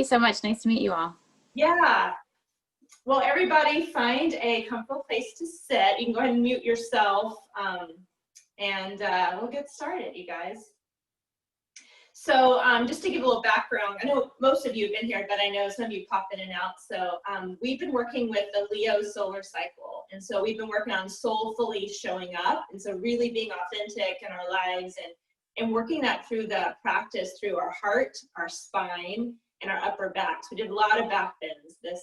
you so much. Nice to meet you all. Yeah. Well, everybody find a comfortable place to sit. You can go ahead and mute yourself, and we'll get started, you guys. So just to give a little background, I know most of you have been here, but I know some of you pop in and out. So we've been working with the Leo solar cycle. And so we've been working on soulfully showing up. And so really being authentic in our lives and working that through the practice through our heart, our spine, and our upper backs. We did a lot of back bends this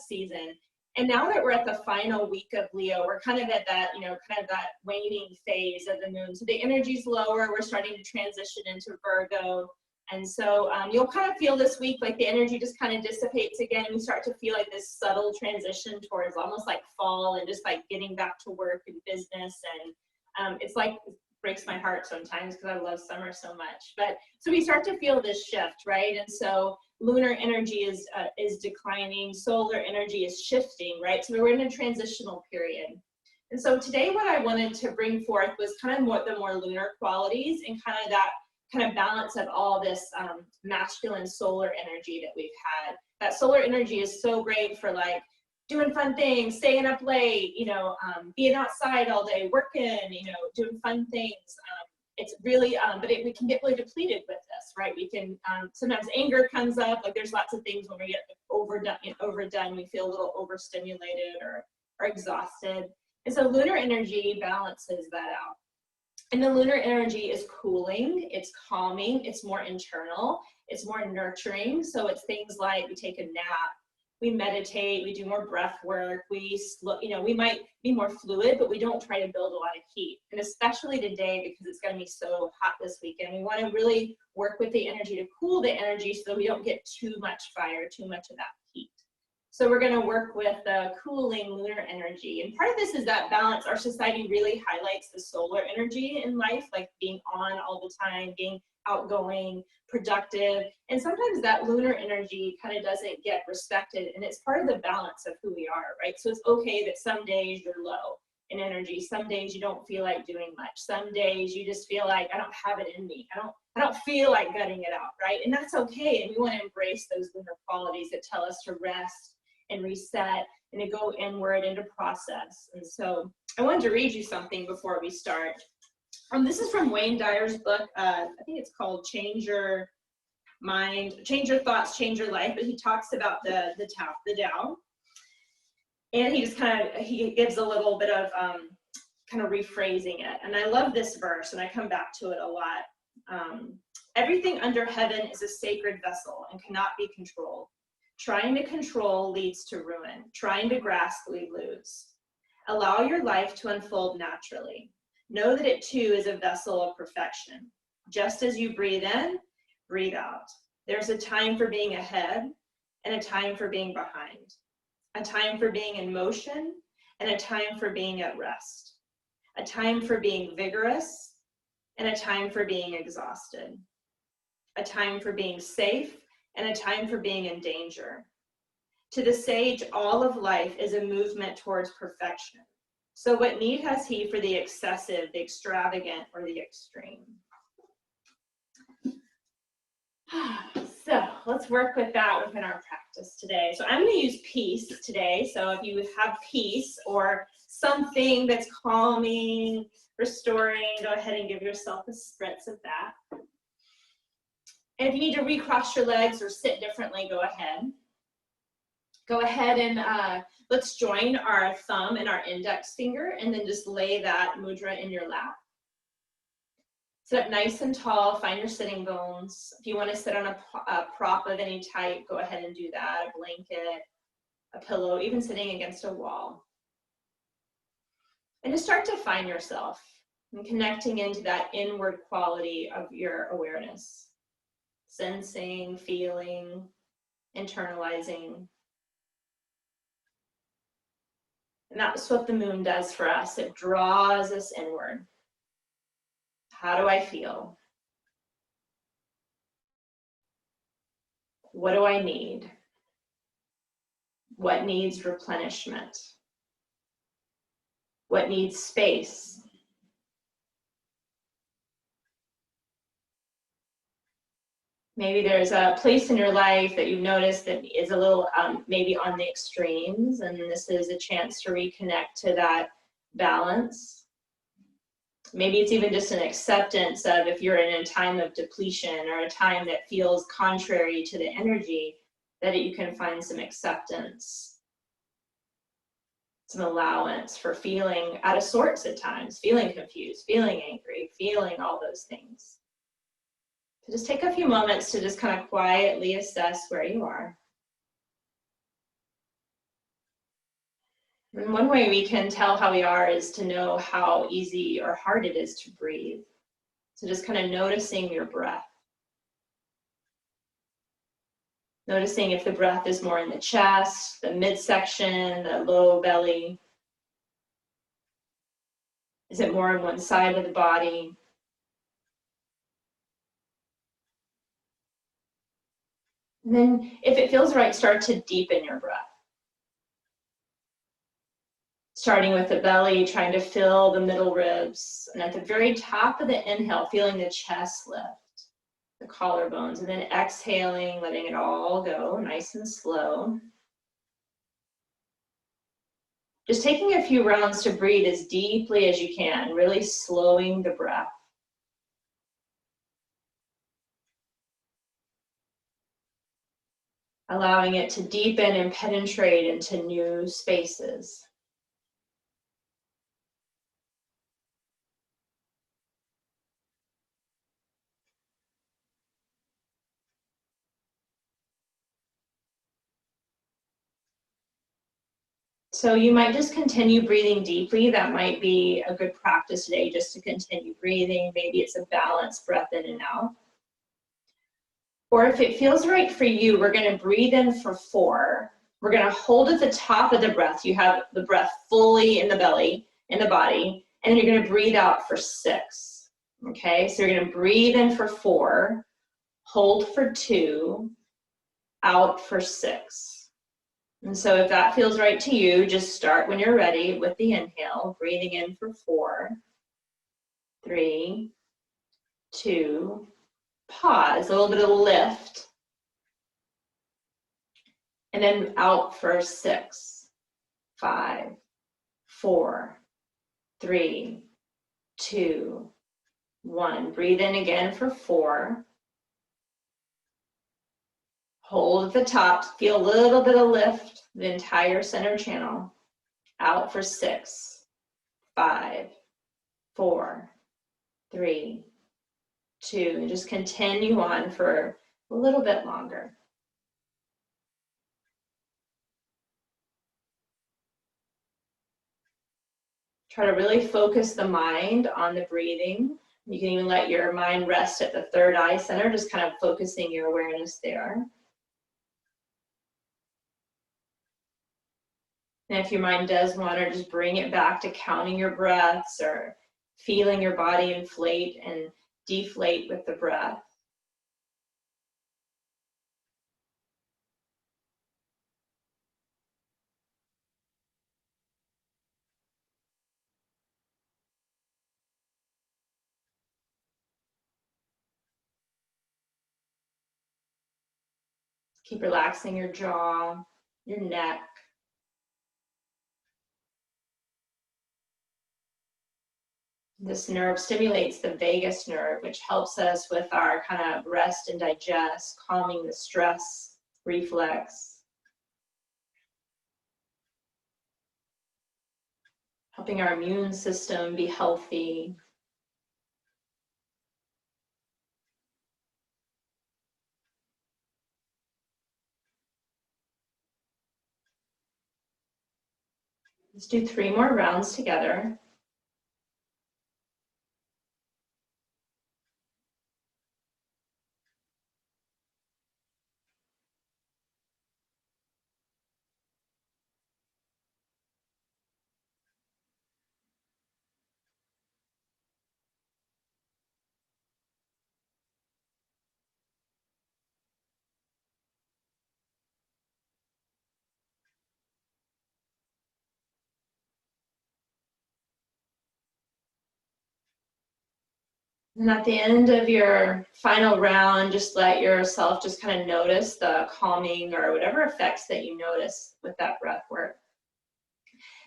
season. And now that we're at the final week of Leo, we're kind of at that, kind of that waning phase of the moon. So the energy's lower, we're starting to transition into Virgo. And so you'll kind of feel this week like the energy just kind of dissipates again. And we start to feel like this subtle transition towards almost like fall and just like getting back to work and business. And it's like, it breaks my heart sometimes because I love summer so much. But so we start to feel this shift, right? And so lunar energy is declining, solar energy is shifting, right? So we're in a transitional period. And so today what I wanted to bring forth was kind of the more lunar qualities and kind of that kind of balance of all this masculine solar energy that we've had. That solar energy is so great for like doing fun things, staying up late, being outside all day, working, doing fun things. It's really, we can get really depleted with this, right? We can, sometimes anger comes up, like there's lots of things when we get overdone, we feel a little overstimulated or exhausted. And so lunar energy balances that out. And the lunar energy is cooling, it's calming, it's more internal, it's more nurturing. So it's things like we take a nap, we meditate, we do more breath work, we might be more fluid, but we don't try to build a lot of heat. And especially today, because it's gonna be so hot this weekend, we wanna really work with the energy to cool the energy so we don't get too much fire, too much of that heat. So we're gonna work with the cooling lunar energy. And part of this is that balance. Our society really highlights the solar energy in life, like being on all the time, being outgoing, productive, and sometimes that lunar energy kind of doesn't get respected, and it's part of the balance of who we are, right? So it's okay that some days you're low in energy, some days you don't feel like doing much, some days you just feel like I don't have it in me, I don't feel like gutting it out, right? And that's okay, and we want to embrace those lunar qualities that tell us to rest and reset and to go inward and to process. And so I wanted to read you something before we start. This is from Wayne Dyer's book. I think it's called Change Your Mind, Change Your Thoughts, Change Your Life. But he talks about the Tao, and he gives a little bit of kind of rephrasing it. And I love this verse, and I come back to it a lot. Everything under heaven is a sacred vessel and cannot be controlled. Trying to control leads to ruin. Trying to grasp, we lose. Allow your life to unfold naturally. Know that it too is a vessel of perfection. Just as you breathe in, breathe out. There's a time for being ahead and a time for being behind. A time for being in motion and a time for being at rest. A time for being vigorous and a time for being exhausted. A time for being safe and a time for being in danger. To the sage, all of life is a movement towards perfection. So what need has he for the excessive, the extravagant, or the extreme? So let's work with that within our practice today. So I'm going to use peace today. So if you have peace or something that's calming, restoring, go ahead and give yourself a spritz of that. And if you need to recross your legs or sit differently, go ahead. Go ahead and let's join our thumb and our index finger and then just lay that mudra in your lap. Sit up nice and tall, find your sitting bones. If you want to sit on a prop of any type, go ahead and do that, a blanket, a pillow, even sitting against a wall. And just start to find yourself and connecting into that inward quality of your awareness. Sensing, feeling, internalizing. And that's what the moon does for us. It draws us inward. How do I feel? What do I need? What needs replenishment? What needs space? Maybe there's a place in your life that you've noticed that is a little maybe on the extremes, and this is a chance to reconnect to that balance. Maybe it's even just an acceptance of if you're in a time of depletion or a time that feels contrary to the energy, that you can find some acceptance, some allowance for feeling out of sorts at times, feeling confused, feeling angry, feeling all those things. So just take a few moments to just kind of quietly assess where you are. And one way we can tell how we are is to know how easy or hard it is to breathe. So just kind of noticing your breath. Noticing if the breath is more in the chest, the midsection, the low belly. Is it more on one side of the body? And then if it feels right, start to deepen your breath. Starting with the belly, trying to fill the middle ribs. And at the very top of the inhale, feeling the chest lift, the collarbones. And then exhaling, letting it all go, nice and slow. Just taking a few rounds to breathe as deeply as you can, really slowing the breath. Allowing it to deepen and penetrate into new spaces. So you might just continue breathing deeply. That might be a good practice today, just to continue breathing. Maybe it's a balanced breath in and out. Or if it feels right for you, we're going to breathe in for 4. We're going to hold at the top of the breath. You have the breath fully in the belly, in the body, and then you're going to breathe out for 6. Okay, so you're going to breathe in for 4, hold for 2, out for 6. And so if that feels right to you, just start when you're ready with the inhale, breathing in for 4, 3, 2, pause, a little bit of lift. And then out for 6, 5, 4, 3, 2, 1. Breathe in again for 4. Hold at the top, feel a little bit of lift, the entire center channel. Out for 6, 5, 4, 3, 2. And just continue on for a little bit longer. Try to really focus the mind on the breathing. You can even let your mind rest at the third eye center, just kind of focusing your awareness there. And if your mind does wander, just bring it back to counting your breaths or feeling your body inflate and deflate with the breath. Keep relaxing your jaw, your neck. This nerve stimulates the vagus nerve, which helps us with our kind of rest and digest, calming the stress reflex, helping our immune system be healthy. Let's do 3 more rounds together. And at the end of your final round, just let yourself just kind of notice the calming or whatever effects that you notice with that breath work.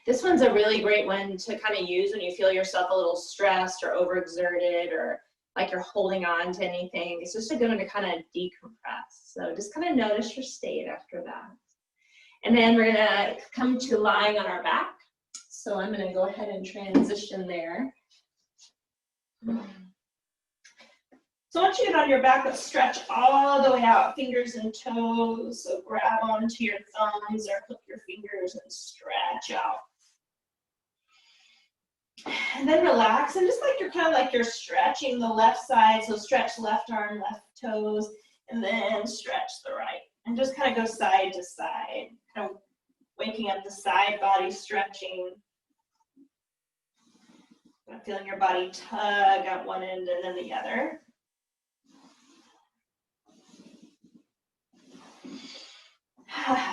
This one's a really great one to kind of use when you feel yourself a little stressed or overexerted or like you're holding on to anything. It's just a good one to kind of decompress. So just kind of notice your state after that. And then we're gonna come to lying on our back. So I'm gonna go ahead and transition there. So once you get on your back, let's stretch all the way out, fingers and toes. So grab onto your thumbs or hook your fingers and stretch out. And then relax, and just like you're kind of like you're stretching the left side, so stretch left arm, left toes, and then stretch the right. And just kind of go side to side, kind of waking up the side body stretching. Feeling your body tug at one end and then the other.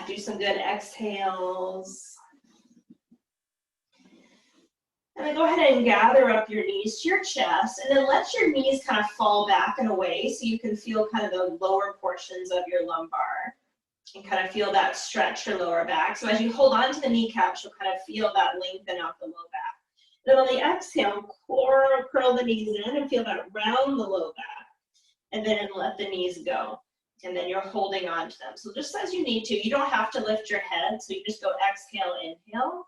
Do some good exhales. And then go ahead and gather up your knees to your chest, and then let your knees kind of fall back and away so you can feel kind of the lower portions of your lumbar and kind of feel that stretch your lower back. So as you hold on to the kneecaps, you'll kind of feel that lengthen out the low back. Then on the exhale, curl the knees in and feel that round the low back, and then let the knees go. And then you're holding on to them. So just as you need to, you don't have to lift your head. So you just go exhale, inhale,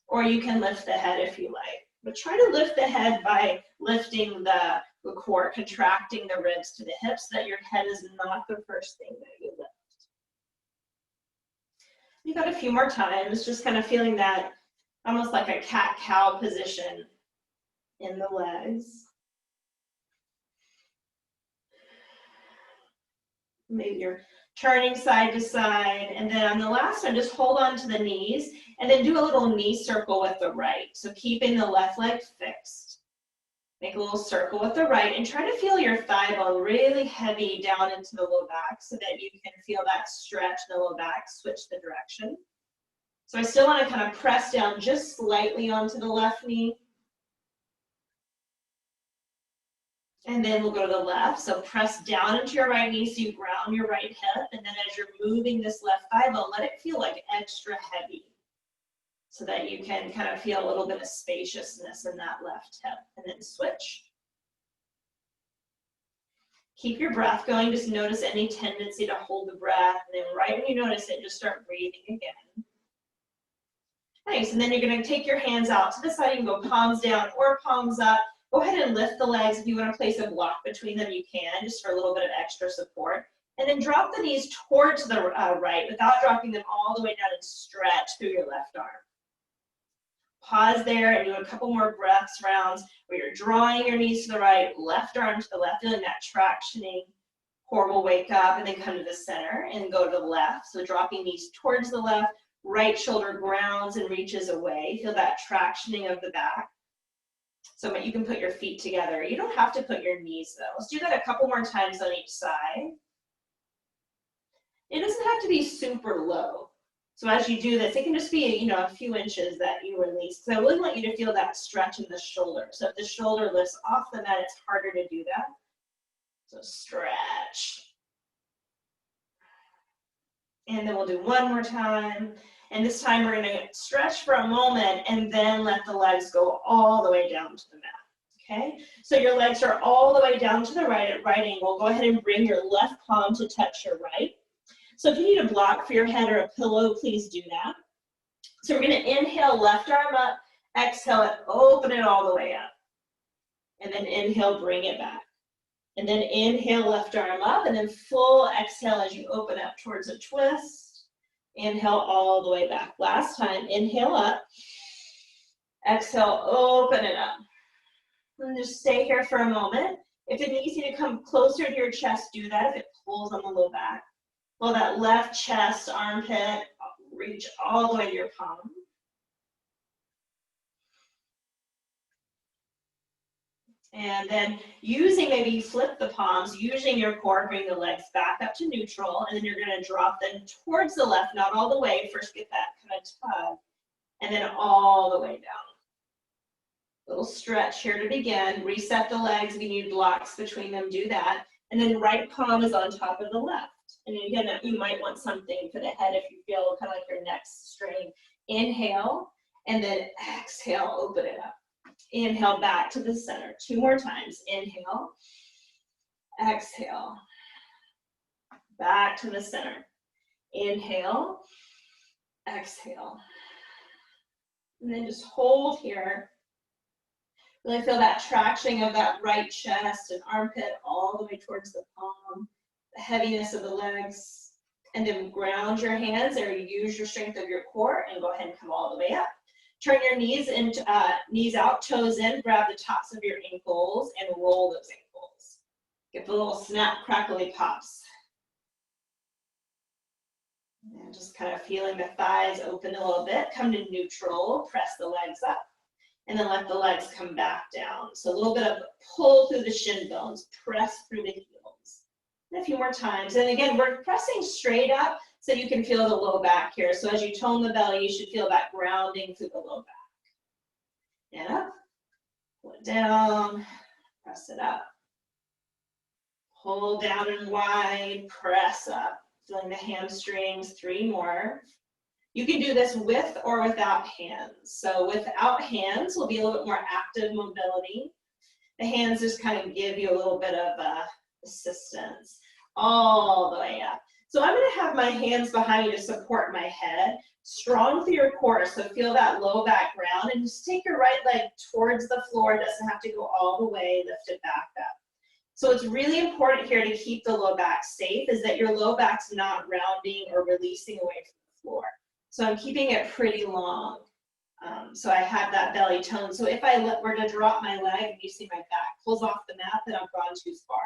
or you can lift the head if you like. But try to lift the head by lifting the core, contracting the ribs to the hips, so that your head is not the first thing that you lift. You got a few more times, just kind of feeling that almost like a cat-cow position in the legs. Maybe you're turning side to side, and then on the last one, just hold on to the knees, and then do a little knee circle with the right. So keeping the left leg fixed. Make a little circle with the right, and try to feel your thigh bone really heavy down into the low back so that you can feel that stretch in the low back, switch the direction. So I still want to kind of press down just slightly onto the left knee. And then we'll go to the left. So press down into your right knee so you ground your right hip. And then as you're moving this left thigh bone, let it feel like extra heavy so that you can kind of feel a little bit of spaciousness in that left hip. And then switch. Keep your breath going. Just notice any tendency to hold the breath. And then right when you notice it, just start breathing again. Nice. And then you're going to take your hands out to the side. You can go palms down or palms up. Go ahead and lift the legs. If you want to place a block between them, you can, just for a little bit of extra support. And then drop the knees towards the right without dropping them all the way down, and stretch through your left arm. Pause there and do a couple more breaths rounds where you're drawing your knees to the right, left arm to the left, feeling that tractioning. Core will wake up and then come to the center and go to the left. So dropping knees towards the left, right shoulder grounds and reaches away. Feel that tractioning of the back. So you can put your feet together. You don't have to put your knees though. Let's do that a couple more times on each side. It doesn't have to be super low. So as you do this, it can just be, a few inches that you release. Because I really want you to feel that stretch in the shoulder. So if the shoulder lifts off the mat, it's harder to do that. So stretch. And then we'll do one more time. And this time we're going to stretch for a moment and then let the legs go all the way down to the mat. Okay? So your legs are all the way down to the right at right angle. Go ahead and bring your left palm to touch your right. So if you need a block for your head or a pillow, please do that. So we're going to inhale, left arm up, exhale it, open it all the way up. And then inhale, bring it back. And then inhale, left arm up, and then full exhale as you open up towards a twist. Inhale all the way back. Last time, inhale up. Exhale, open it up. And just stay here for a moment. If it needs you to come closer to your chest, do that if it pulls on the low back. Well, that left chest, armpit, reach all the way to your palm. And then maybe you flip the palms, using your core, bring the legs back up to neutral, and then you're going to drop them towards the left, not all the way. First get that kind of tug, and then all the way down. Little stretch here to begin. Reset the legs. If you need blocks between them, do that. And then right palm is on top of the left. And again, you might want something for the head if you feel kind of like your neck's strained. Inhale, and then exhale, open it up. Inhale back to the center. 2 more times. Inhale, exhale, back to the center. Inhale, exhale. And then just hold here. Really feel that traction of that right chest and armpit all the way towards the palm, the heaviness of the legs, and then ground your hands or use your strength of your core and go ahead and come all the way up. Turn your knees out, toes in, grab the tops of your ankles and roll those ankles. Get the little snap, crackly pops. And just kind of feeling the thighs open a little bit. Come to neutral, press the legs up. And then let the legs come back down. So a little bit of pull through the shin bones, press through the heels. And a few more times. And again, we're pressing straight up so you can feel the low back here. So as you tone the belly, you should feel that grounding through the low back. And up, pull it down, press it up. Pull down and wide, press up. Feeling the hamstrings, 3 more. You can do this with or without hands. So without hands will be a little bit more active mobility. The hands just kind of give you a little bit of assistance all the way up. So I'm going to have my hands behind me to support my head. Strong through your core, so feel that low back ground. And just take your right leg towards the floor. It doesn't have to go all the way. Lift it back up. So it's really important here to keep the low back safe, is that your low back's not rounding or releasing away from the floor. So I'm keeping it pretty long. So I have that belly tone. So if I were to drop my leg and you see my back pulls off the mat, then I've gone too far.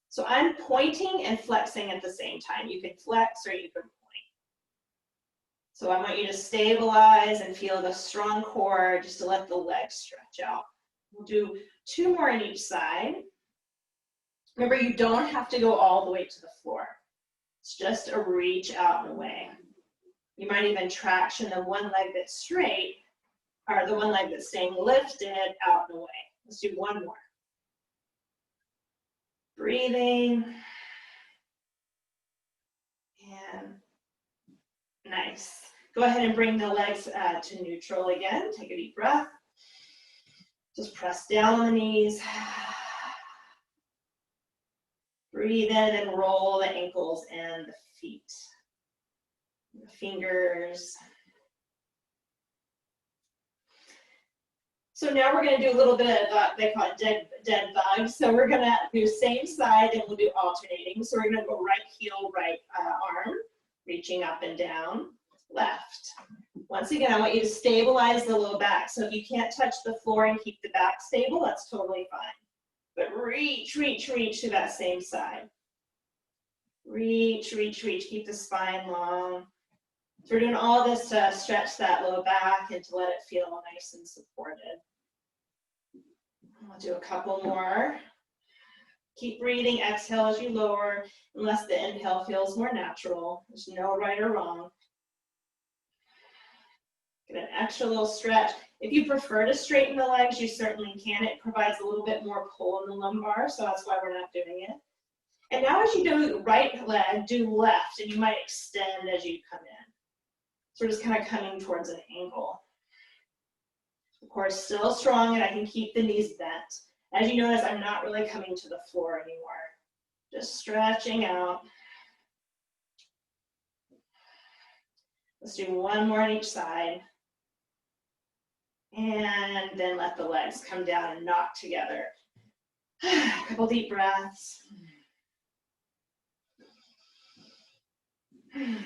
So I'm pointing and flexing at the same time. You can flex or you can point. So I want you to stabilize and feel the strong core just to let the legs stretch out. We'll do 2 more on each side. Remember, you don't have to go all the way to the floor. It's just a reach out and away. You might even traction the one leg that's straight, or the one leg that's staying lifted out and away. Let's do 1 more. Breathing. And nice. Go ahead and bring the legs to neutral again. Take a deep breath. Just press down on the knees. Breathe in and roll the ankles and the feet. The fingers. So now we're going to do a little bit of, they call it dead bug. So we're going to do same side and we'll do alternating. So we're going to go right heel, right arm, reaching up and down, left. Once again, I want you to stabilize the low back. So if you can't touch the floor and keep the back stable, that's totally fine. But reach, reach, reach to that same side. Reach, reach, reach. Keep the spine long. So we're doing all this to stretch that low back and to let it feel nice and supported. I'll do a couple more. Keep breathing. Exhale as you lower, unless the inhale feels more natural. There's no right or wrong. Get an extra little stretch. If you prefer to straighten the legs, you certainly can. It provides a little bit more pull in the lumbar, so that's why we're not doing it. And now as you do right leg, do left, and you might extend as you come in. So we're just kind of coming towards an angle. Of course, still strong, and I can keep the knees bent. As you notice, I'm not really coming to the floor anymore. Just stretching out. Let's do 1 more on each side. And then let the legs come down and knock together. A couple deep breaths.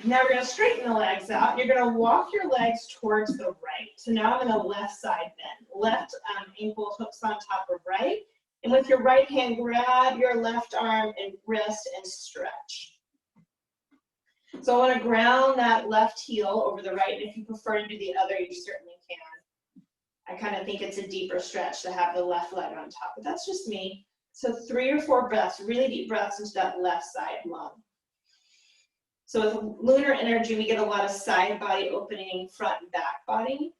Now we're going to straighten the legs out. You're going to walk your legs towards the right. So now I'm going to left side bend. Left ankle hooks on top of right. And with your right hand, grab your left arm and wrist and stretch. So I want to ground that left heel over the right. And if you prefer to do the other, you certainly can. I kind of think it's a deeper stretch to have the left leg on top, but that's just me. So 3 or 4 breaths, really deep breaths into that left side lung. So with lunar energy, we get a lot of side body opening, front and back body.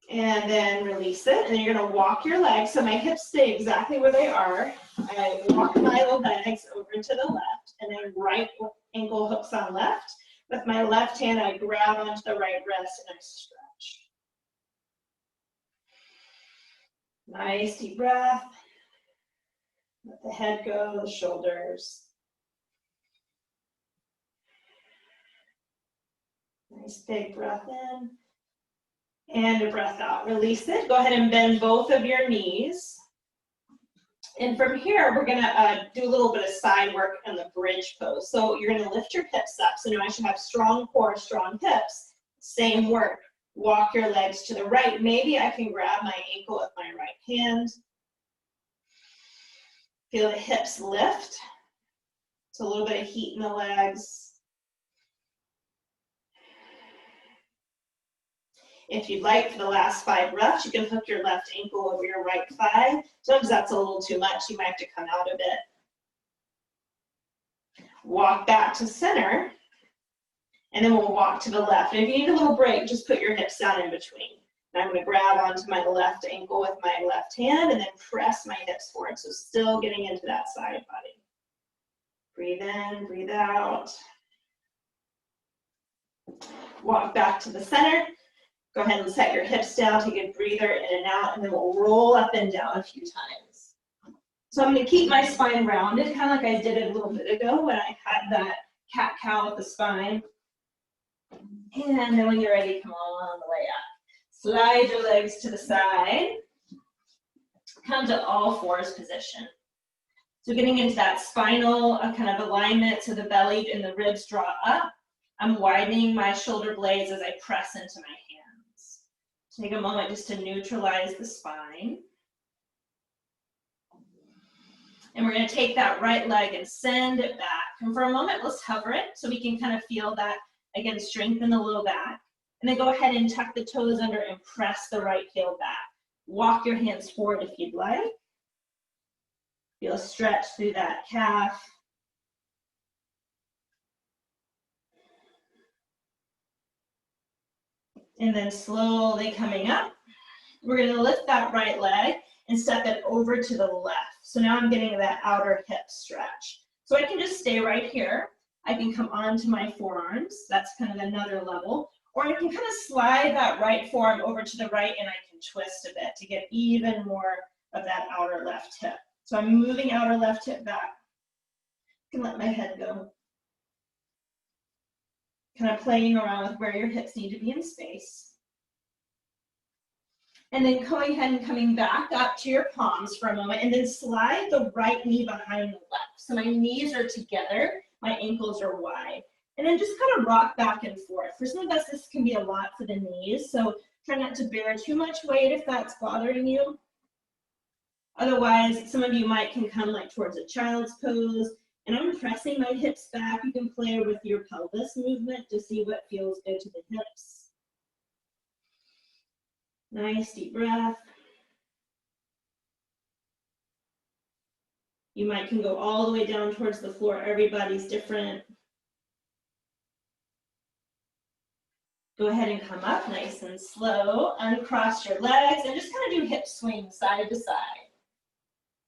And then release it, and then you're gonna walk your legs. So my hips stay exactly where they are. I walk my legs over to the left, and then right ankle hooks on left. With my left hand, I grab onto the right wrist and I stretch. Nice deep breath. Let the head go, the shoulders. Nice big breath in. And a breath out. Release it. Go ahead and bend both of your knees. And from here, we're going to do a little bit of side work in the bridge pose. So you're going to lift your hips up. So now I should have strong core, strong hips. Same work. Walk your legs to the right. Maybe I can grab my ankle with my right hand. Feel the hips lift. It's a little bit of heat in the legs. If you'd like, for the last 5 reps, you can hook your left ankle over your right thigh. Sometimes that's a little too much. You might have to come out a bit. Walk back to center, and then we'll walk to the left. And if you need a little break, just put your hips down in between. And I'm going to grab onto my left ankle with my left hand and then press my hips forward. So still getting into that side body. Breathe in, breathe out. Walk back to the center. Go ahead and set your hips down, take a breather in and out, and then we'll roll up and down a few times. So I'm going to keep my spine rounded, kind of like I did a little bit ago when I had that cat-cow with the spine. And then when you're ready, come on the way up. Slide your legs to the side. Come to all fours position. So getting into that spinal kind of alignment, so the belly and the ribs draw up. I'm widening my shoulder blades as I press into my hands. Take a moment just to neutralize the spine. And we're going to take that right leg and send it back. And for a moment, let's hover it so we can kind of feel that, again, strengthen the low back. And then go ahead and tuck the toes under and press the right heel back. Walk your hands forward if you'd like. Feel a stretch through that calf. And then slowly coming up, we're going to lift that right leg and step it over to the left. So now I'm getting that outer hip stretch. So I can just stay right here. I can come onto my forearms. That's kind of another level. Or I can kind of slide that right forearm over to the right and I can twist a bit to get even more of that outer left hip. So I'm moving outer left hip back. I can let my head go. Kind of playing around with where your hips need to be in space. And then going ahead and coming back up to your palms for a moment and then slide the right knee behind the left. So my knees are together, my ankles are wide. And then just kind of rock back and forth. For some of us, this can be a lot for the knees, so try not to bear too much weight if that's bothering you. Otherwise, some of you can come like towards a child's pose, and I'm pressing my hips back. You can play with your pelvis movement to see what feels good to the hips. Nice deep breath. You can go all the way down towards the floor. Everybody's different. Go ahead and come up nice and slow. Uncross your legs and just kind of do hip swings side to side.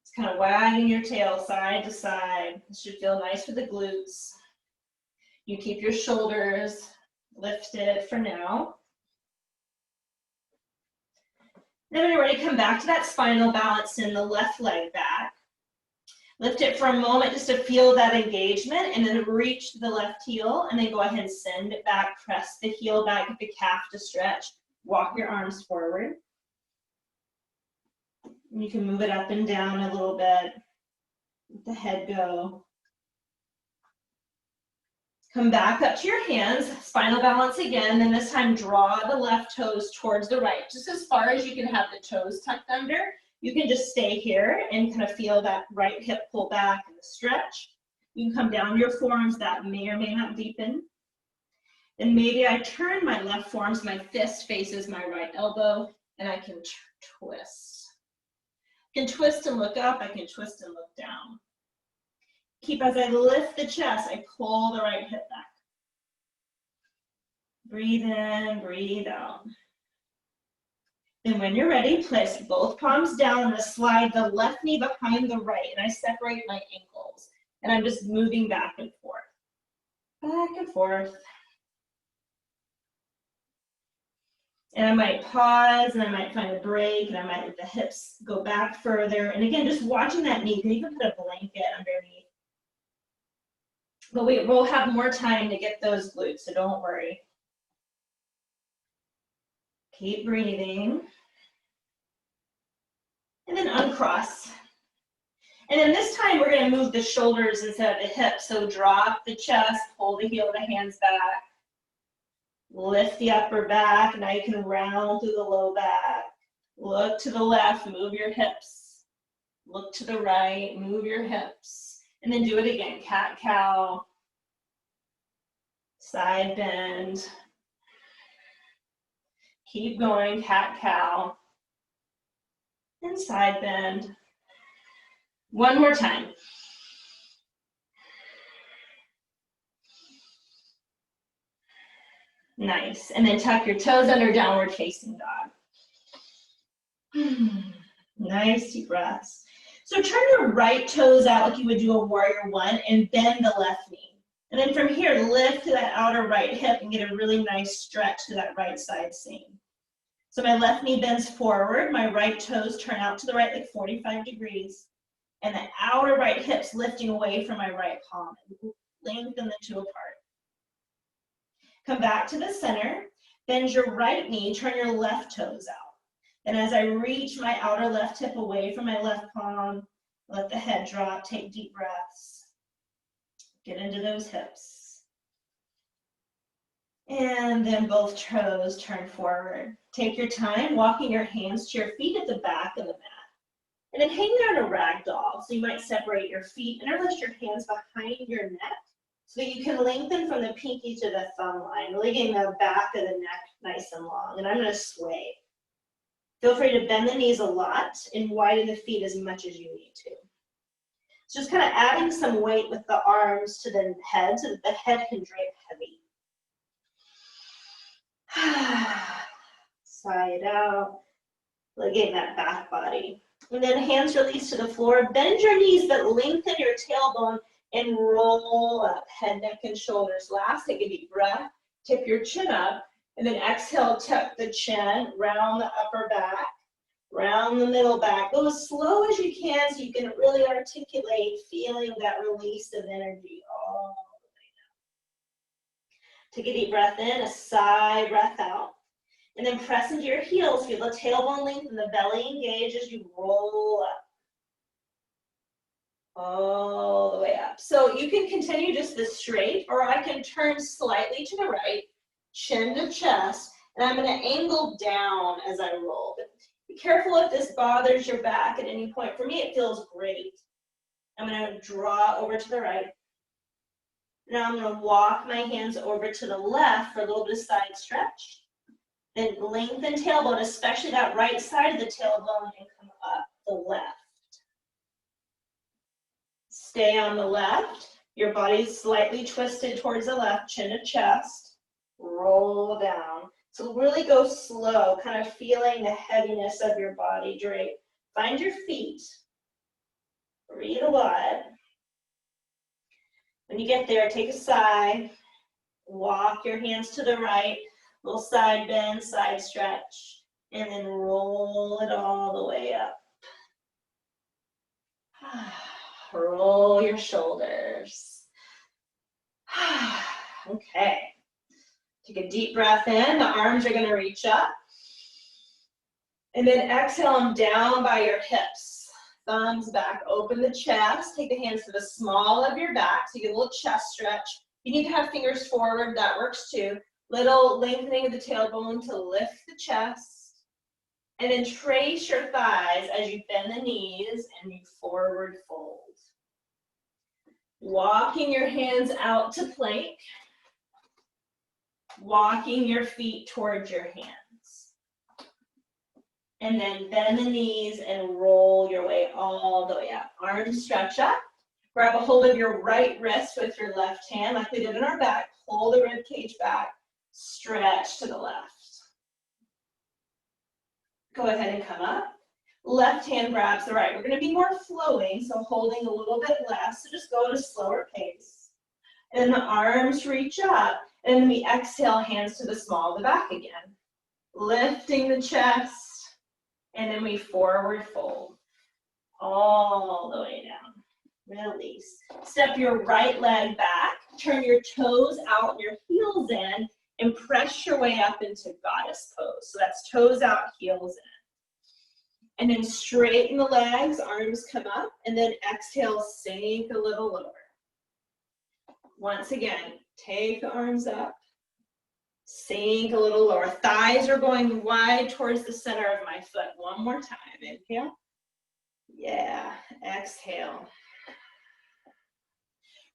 It's kind of wagging your tail side to side. This should feel nice for the glutes. You keep your shoulders lifted for now. Then when you're ready, come back to that spinal balance in the left leg back. Lift it for a moment just to feel that engagement and then reach to the left heel and then go ahead and send it back, press the heel back, get the calf to stretch, walk your arms forward. And you can move it up and down a little bit, let the head go. Come back up to your hands, spinal balance again, and this time draw the left toes towards the right, just as far as you can have the toes tucked under. You can just stay here and kind of feel that right hip pull back and the stretch. You can come down your forearms, that may or may not deepen. And maybe I turn my left forearm so my fist faces my right elbow and I can twist. I can twist and look up, I can twist and look down. Keep as I lift the chest, I pull the right hip back. Breathe in, breathe out. And when you're ready, place both palms down. I'm going to slide the left knee behind the right, and I separate my ankles. And I'm just moving back and forth. Back and forth. And I might pause, and I might find a break, and I might let the hips go back further. And again, just watching that knee. You can even put a blanket underneath. But we'll have more time to get those glutes, so don't worry. Keep breathing. And then uncross. And then this time we're going to move the shoulders instead of the hips. So drop the chest, hold the heel of the hands back. Lift the upper back. Now you can round through the low back. Look to the left, move your hips. Look to the right, move your hips. And then do it again, cat-cow. Side bend. Keep going, cat-cow. And side bend. One more time. Nice. And then tuck your toes under, downward facing dog. Nice deep breaths. So turn your right toes out like you would do a warrior one and bend the left knee. And then from here, lift to that outer right hip and get a really nice stretch to that right side seam. So my left knee bends forward, my right toes turn out to the right like 45 degrees. And the outer right hip's lifting away from my right palm. Lengthen the two apart. Come back to the center. Bend your right knee, turn your left toes out. And as I reach my outer left hip away from my left palm, let the head drop, take deep breaths. Get into those hips. And then both toes turn forward. Take your time, walking your hands to your feet at the back of the mat. And then hang there in a ragdoll. So you might separate your feet, interlace your hands behind your neck so that you can lengthen from the pinky to the thumb line, really getting the back of the neck nice and long. And I'm going to sway. Feel free to bend the knees a lot and widen the feet as much as you need to. So just kind of adding some weight with the arms to the head so that the head can drape heavy. Sigh it out. Getting that back body. And then hands release to the floor. Bend your knees, but lengthen your tailbone and roll up, head, neck, and shoulders. Last, take a deep breath. Tip your chin up. And then exhale, tuck the chin, round the upper back, round the middle back. Go as slow as you can so you can really articulate, feeling that release of energy all the way down. Take a deep breath in, a sigh, breath out. And then press into your heels. Feel the tailbone lengthen, the belly engage as you roll up. All the way up. So you can continue just this straight, or I can turn slightly to the right, chin to chest, and I'm going to angle down as I roll. But be careful if this bothers your back at any point. For me, it feels great. I'm going to draw over to the right. Now I'm going to walk my hands over to the left for a little bit of side stretch. Then lengthen tailbone, especially that right side of the tailbone, and come up the left. Stay on the left. Your body's slightly twisted towards the left, chin to chest. Roll down. So really go slow, kind of feeling the heaviness of your body drape. Find your feet. Breathe a lot. When you get there, take a sigh. Walk your hands to the right. Little side bend, side stretch. And then roll it all the way up. Roll your shoulders. Okay. Take a deep breath in. The arms are going to reach up. And then exhale them down by your hips. Thumbs back. Open the chest. Take the hands to the small of your back so you get a little chest stretch. You need to have fingers forward. That works too. Little lengthening of the tailbone to lift the chest. And then trace your thighs as you bend the knees and you forward fold. Walking your hands out to plank. Walking your feet towards your hands. And then bend the knees and roll your way all the way up. Arms stretch up. Grab a hold of your right wrist with your left hand like we did in our back. Pull the rib cage back. Stretch to the left. Go ahead and come up. Left hand grabs the right. We're going to be more flowing, so holding a little bit less. So just go at a slower pace. And then the arms reach up. And then we exhale, hands to the small of the back again. Lifting the chest. And then we forward fold. All the way down. Release. Step your right leg back. Turn your toes out and your heels in. And press your way up into goddess pose. So that's toes out, heels in. And then straighten the legs, arms come up, and then exhale, sink a little lower. Once again, take the arms up, sink a little lower. Thighs are going wide towards the center of my foot. One more time, inhale. Yeah, exhale.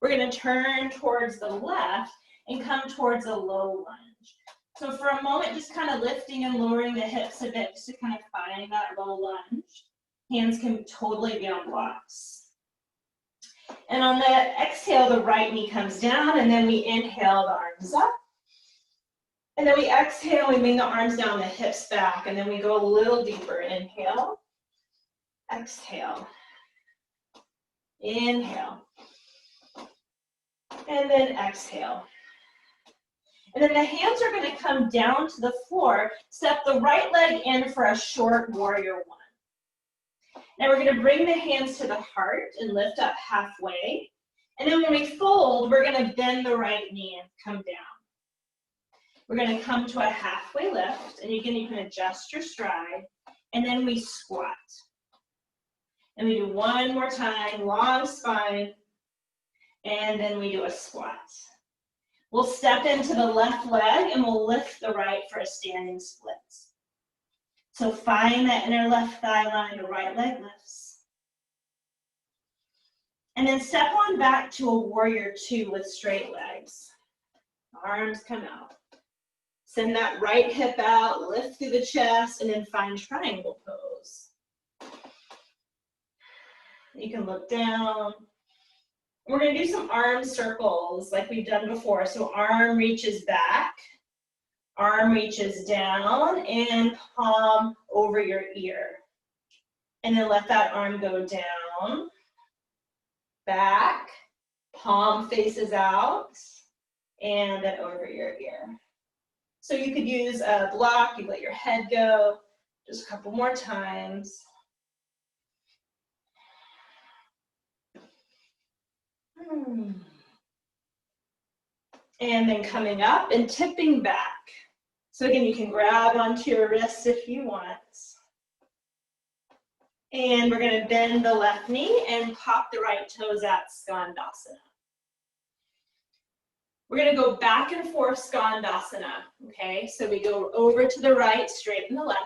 We're gonna turn towards the left and come towards a low lunge. So for a moment, just kind of lifting and lowering the hips a bit, just to kind of find that low lunge. Hands can totally be on blocks. And on the exhale, the right knee comes down, and then we inhale, the arms up. And then we exhale, we bring the arms down, the hips back, and then we go a little deeper. Inhale, exhale, inhale, and then exhale. And then the hands are going to come down to the floor. Step the right leg in for a short warrior one. Now we're going to bring the hands to the heart and lift up halfway. And then when we fold, we're going to bend the right knee and come down. We're going to come to a halfway lift, and you can adjust your stride. And then we squat. And we do one more time, long spine. And then we do a squat. We'll step into the left leg and we'll lift the right for a standing split. So find that inner left thigh line, the right leg lifts. And then step on back to a warrior two with straight legs. Arms come out. Send that right hip out, lift through the chest, and then find triangle pose. You can look down. We're going to do some arm circles like we've done before. So arm reaches back, arm reaches down, and palm over your ear. And then let that arm go down, back, palm faces out, and then over your ear. So you could use a block, you let your head go, just a couple more times. And then coming up and tipping back. So again, you can grab onto your wrists if you want. And we're going to bend the left knee and pop the right toes out, Skandasana. We're going to go back and forth Skandasana, okay? So we go over to the right, straighten the left.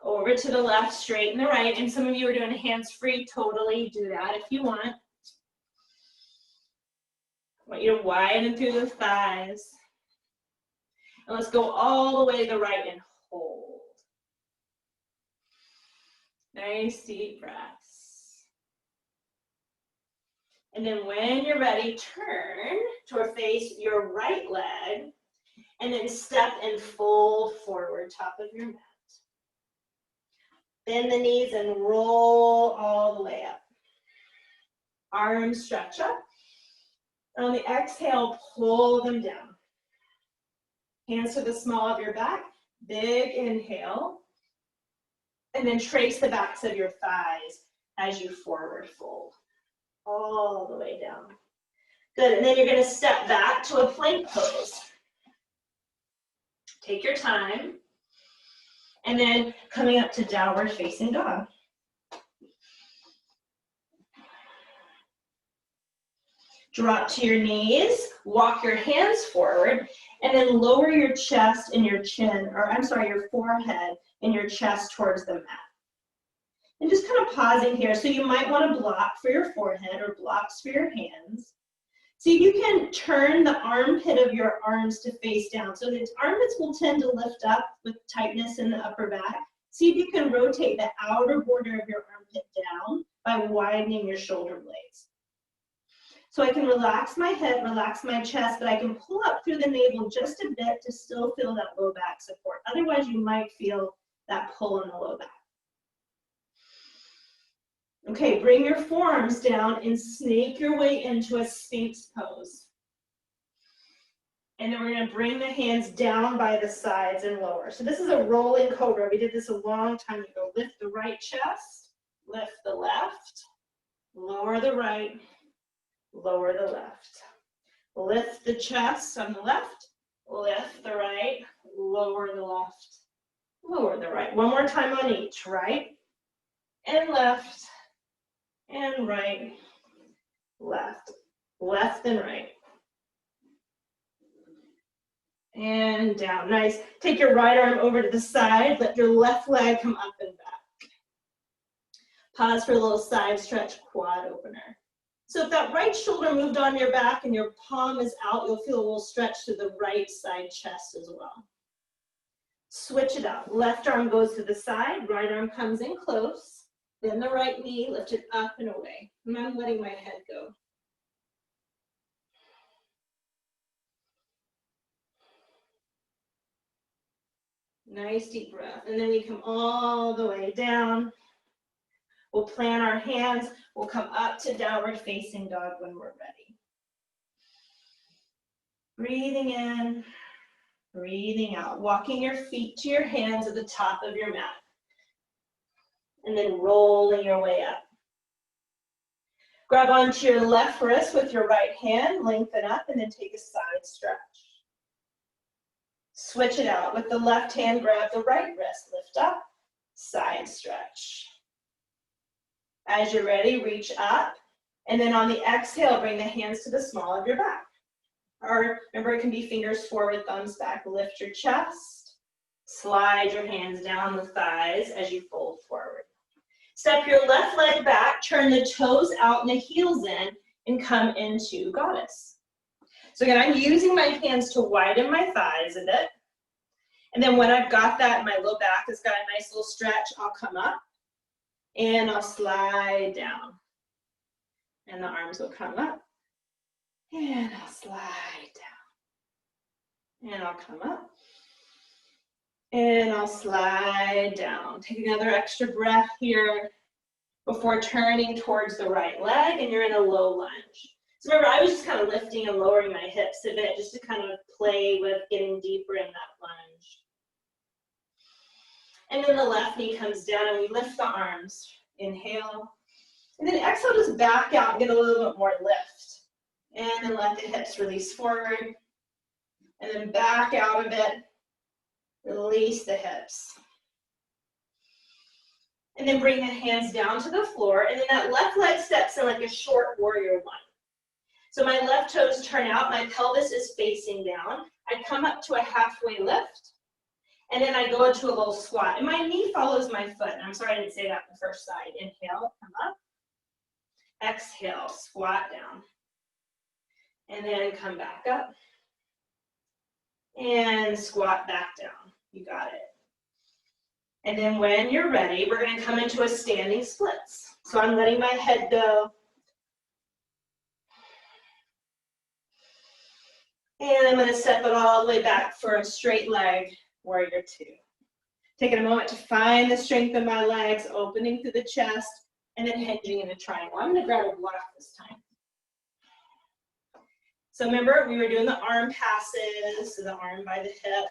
Over to the left, straighten the right. And some of you are doing hands-free, totally do that if you want. I want you to widen through the thighs. And let's go all the way to the right and hold. Nice deep breaths. And then when you're ready, turn to face your right leg and then step and fold forward, top of your mat. Bend the knees and roll all the way up. Arms stretch up. On the exhale, pull them down. Hands to the small of your back. Big inhale. And then trace the backs of your thighs as you forward fold. All the way down. Good, and then you're going to step back to a plank pose. Take your time. And then coming up to downward facing dog. Drop to your knees, walk your hands forward, and then lower your chest and your chin, or I'm sorry, your forehead and your chest towards the mat. And just kind of pausing here. So you might want to block for your forehead or blocks for your hands. See if you can turn the armpit of your arms to face down. So the armpits will tend to lift up with tightness in the upper back. See if you can rotate the outer border of your armpit down by widening your shoulder blades. So I can relax my hip, relax my chest, but I can pull up through the navel just a bit to still feel that low back support. Otherwise, you might feel that pull in the low back. Okay, bring your forearms down and snake your way into a Sphinx pose. And then we're going to bring the hands down by the sides and lower. So this is a rolling cobra. We did this a long time ago. Lift the right chest, lift the left, lower the right, lower the left. Lift the chest on the left, lift the right, lower the left, lower the right. One more time on each, right and left, and right, left, left and right. And down, nice. Take your right arm over to the side, let your left leg come up and back. Pause for a little side stretch, quad opener. So if that right shoulder moved on your back and your palm is out, you'll feel a little stretch to the right side chest as well. Switch it out. Left arm goes to the side, right arm comes in close, then the right knee, lift it up and away. And I'm letting my head go. Nice deep breath. And then we come all the way down. We'll plant our hands. We'll come up to downward facing dog when we're ready. Breathing in, breathing out. Walking your feet to your hands at the top of your mat. And then rolling your way up. Grab onto your left wrist with your right hand, lengthen up, and then take a side stretch. Switch it out. With the left hand, grab the right wrist, lift up, side stretch. As you're ready, reach up, and then on the exhale, bring the hands to the small of your back. Or remember, it can be fingers forward, thumbs back. Lift your chest, slide your hands down the thighs as you fold forward. Step your left leg back, turn the toes out and the heels in, and come into goddess. So again, I'm using my hands to widen my thighs a bit. And then when I've got that, my low back has got a nice little stretch, I'll come up and I'll slide down. And the arms will come up and I'll slide down. And I'll come up and I'll slide down. Take another extra breath here before turning towards the right leg, and you're in a low lunge. So remember, I was just kind of lifting and lowering my hips a bit just to kind of play with getting deeper in that lunge. And then the left knee comes down and we lift the arms. Inhale. And then exhale, just back out and get a little bit more lift. And then let the hips release forward. And then back out a bit. Release the hips. And then bring the hands down to the floor. And then that left leg steps in like a short warrior one. So my left toes turn out, my pelvis is facing down. I come up to a halfway lift. And then I go into a little squat. And my knee follows my foot. And I'm sorry I didn't say that the first side. Inhale, come up. Exhale, squat down. And then come back up. And squat back down. You got it. And then when you're ready, we're going to come into a standing splits. So I'm letting my head go. And I'm going to step it all the way back for a straight leg, warrior two. Taking a moment to find the strength of my legs, opening through the chest, and then hinging in a triangle. I'm going to grab a block this time. So remember, we were doing the arm passes, so the arm by the hip.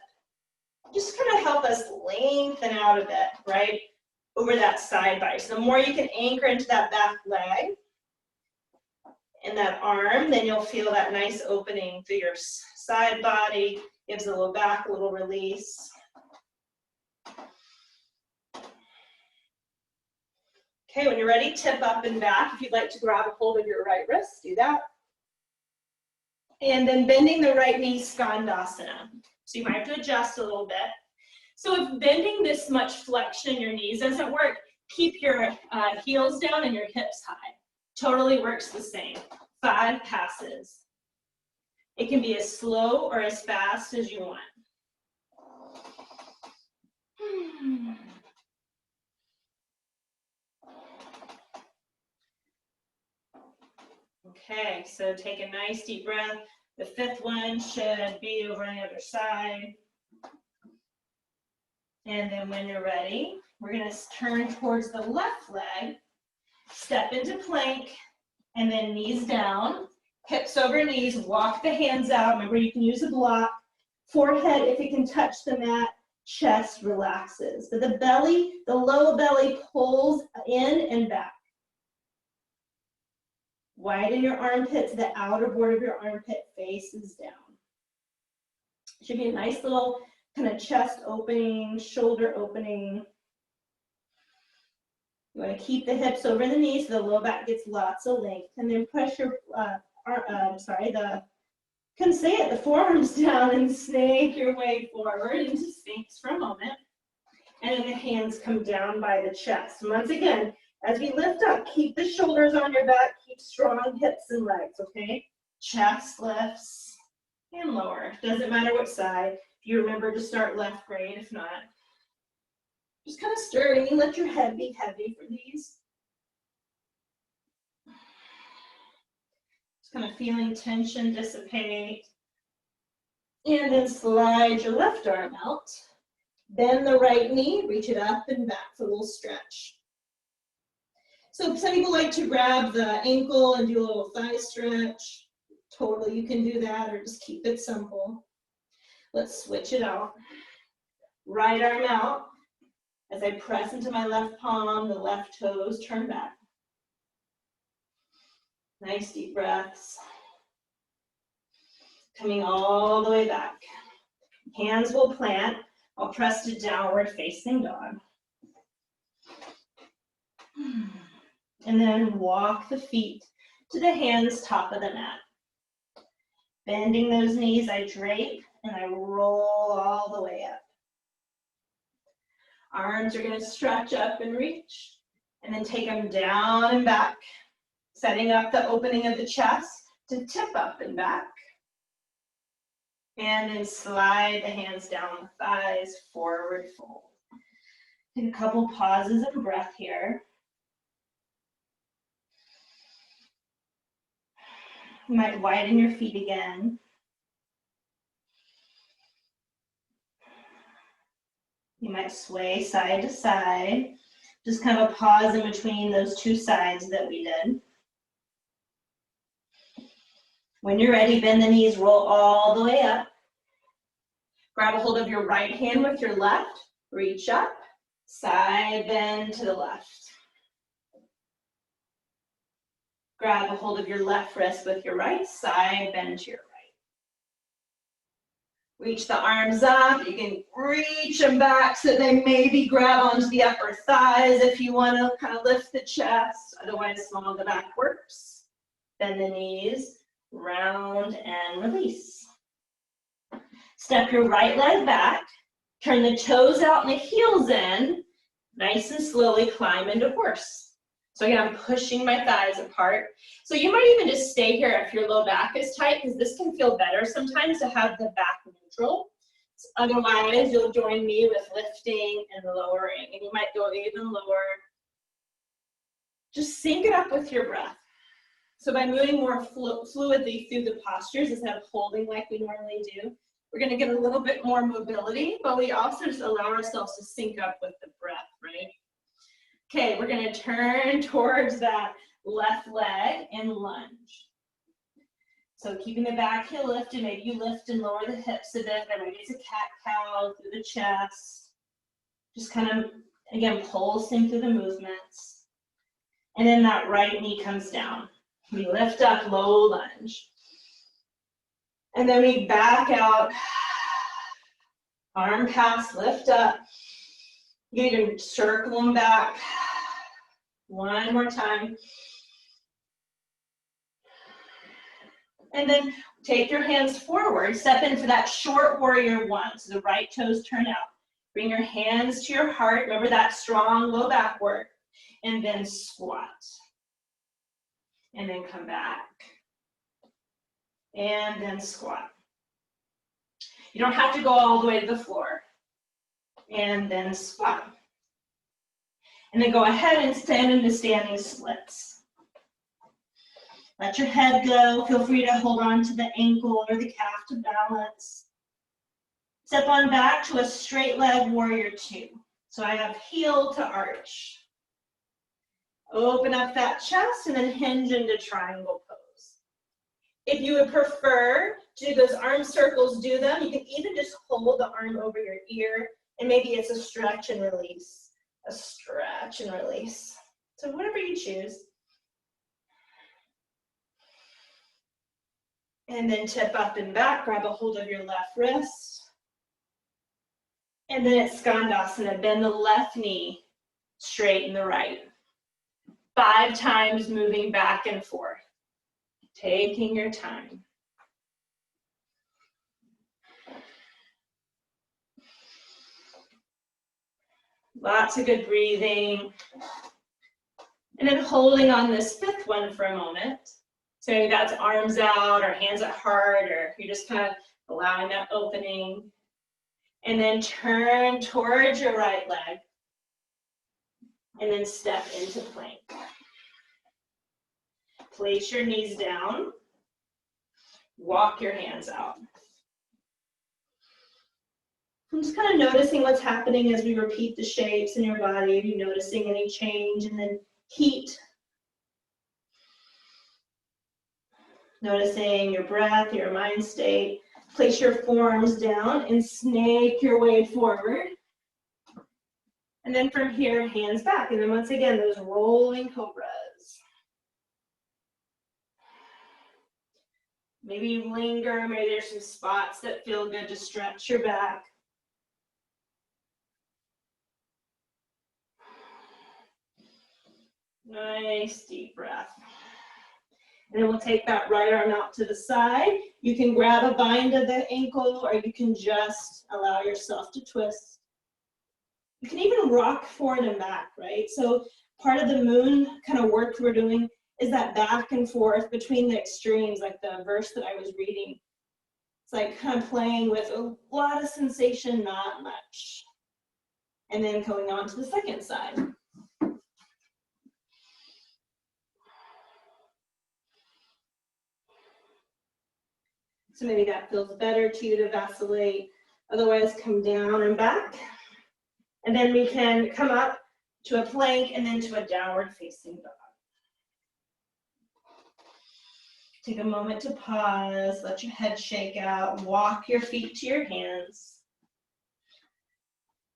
Just kind of help us lengthen out a bit, right, over that side body. So the more you can anchor into that back leg and that arm, then you'll feel that nice opening through your side body. Gives the low back a little release. Okay, when you're ready, tip up and back. If you'd like to grab a hold of your right wrist, do that. And then bending the right knee, Skandasana. So you might have to adjust a little bit. So if bending this much flexion in your knees doesn't work, keep your heels down and your hips high. Totally works the same. 5 passes. It can be as slow or as fast as you want. Okay, so take a nice deep breath. The fifth one should be over on the other side. And then when you're ready, we're going to turn towards the left leg, step into plank, and then knees down, hips over knees, walk the hands out. Remember, you can use a block. Forehead, if it can touch the mat, chest relaxes. But the belly, the low belly pulls in and back. Widen your armpits, the outer border of your armpit faces down. Should be a nice little kind of chest opening, shoulder opening. You want to keep the hips over the knees so the low back gets lots of length. And then press your, couldn't say it, the forearms down and snake your way forward into Sphinx for a moment. And then the hands come down by the chest. And once again, as we lift up, keep the shoulders on your back, keep strong hips and legs, okay? Chest lifts and lower. Doesn't matter what side. If you remember to start left, great. If not, just kind of stirring. Let your head be heavy for these. Just kind of feeling tension dissipate. And then slide your left arm out. Bend the right knee, reach it up and back for a little stretch. So some people like to grab the ankle and do a little thigh stretch. Totally, you can do that, or just keep it simple. Let's switch it out. Right arm out. As I press into my left palm, the left toes turn back. Nice deep breaths. Coming all the way back. Hands will plant. I'll press to downward facing dog. And then walk the feet to the hands, top of the mat. Bending those knees, I drape and I roll all the way up. Arms are going to stretch up and reach, and then take them down and back, setting up the opening of the chest to tip up and back. And then slide the hands down the thighs, forward fold. Take a couple pauses of breath here. You might widen your feet again. You might sway side to side. Just kind of a pause in between those two sides that we did. When you're ready, bend the knees, roll all the way up. Grab a hold of your right hand with your left. Reach up, side bend to the left. Grab a hold of your left wrist with your right, side bend to your right. Reach the arms up. You can reach them back so they maybe grab onto the upper thighs if you want to kind of lift the chest. Otherwise, small the back works. Bend the knees, round and release. Step your right leg back. Turn the toes out and the heels in. Nice and slowly climb into horse. So again, I'm pushing my thighs apart. So you might even just stay here if your low back is tight, because this can feel better sometimes to have the back neutral. Otherwise, you'll join me with lifting and lowering, and you might go even lower. Just sync it up with your breath. So by moving more fluidly through the postures instead of holding like we normally do, we're going to get a little bit more mobility, but we also just allow ourselves to sync up with the breath, right? Okay, we're going to turn towards that left leg and lunge. So keeping the back heel lifted, maybe you lift and lower the hips a bit, or maybe it's a cat-cow through the chest. Just kind of, again, pulsing through the movements. And then that right knee comes down. We lift up, low lunge. And then we back out, arm pass, lift up. You can circle them back. One more time. And then take your hands forward, step into that short warrior one. So the right toes turn out. Bring your hands to your heart. Remember that strong low back work. And then squat. And then come back. And then squat. You don't have to go all the way to the floor. And then squat. And then go ahead and stand into standing splits. Let your head go. Feel free to hold on to the ankle or the calf to balance. Step on back to a straight leg warrior two. So I have heel to arch. Open up that chest and then hinge into triangle pose. If you would prefer to do those arm circles, do them. You can even just hold the arm over your ear and maybe it's a stretch and release. A stretch and release. So whatever you choose. And then tip up and back, grab a hold of your left wrist. And then it's Skandasana, bend the left knee, straighten the right. 5 times moving back and forth, taking your time. Lots of good breathing. And then holding on this 5th one for a moment. So maybe that's arms out or hands at heart, or you're just kind of allowing that opening. And then turn towards your right leg. And then step into plank. Place your knees down. Walk your hands out. I'm just kind of noticing what's happening as we repeat the shapes in your body. Are you noticing any change? And then heat. Noticing your breath, your mind state. Place your forearms down and snake your way forward. And then from here, hands back. And then once again, those rolling cobras. Maybe you linger, maybe there's some spots that feel good to stretch your back. Nice deep breath. And then we'll take that right arm out to the side. You can grab a bind of the ankle or you can just allow yourself to twist. You can even rock forward and back, right? So part of the moon kind of work we're doing is that back and forth between the extremes, like the verse that I was reading. It's like kind of playing with a lot of sensation, not much. And then going on to the second side. So maybe that feels better to you to vacillate. Otherwise, come down and back. And then we can come up to a plank and then to a downward facing dog. Take a moment to pause, let your head shake out, walk your feet to your hands.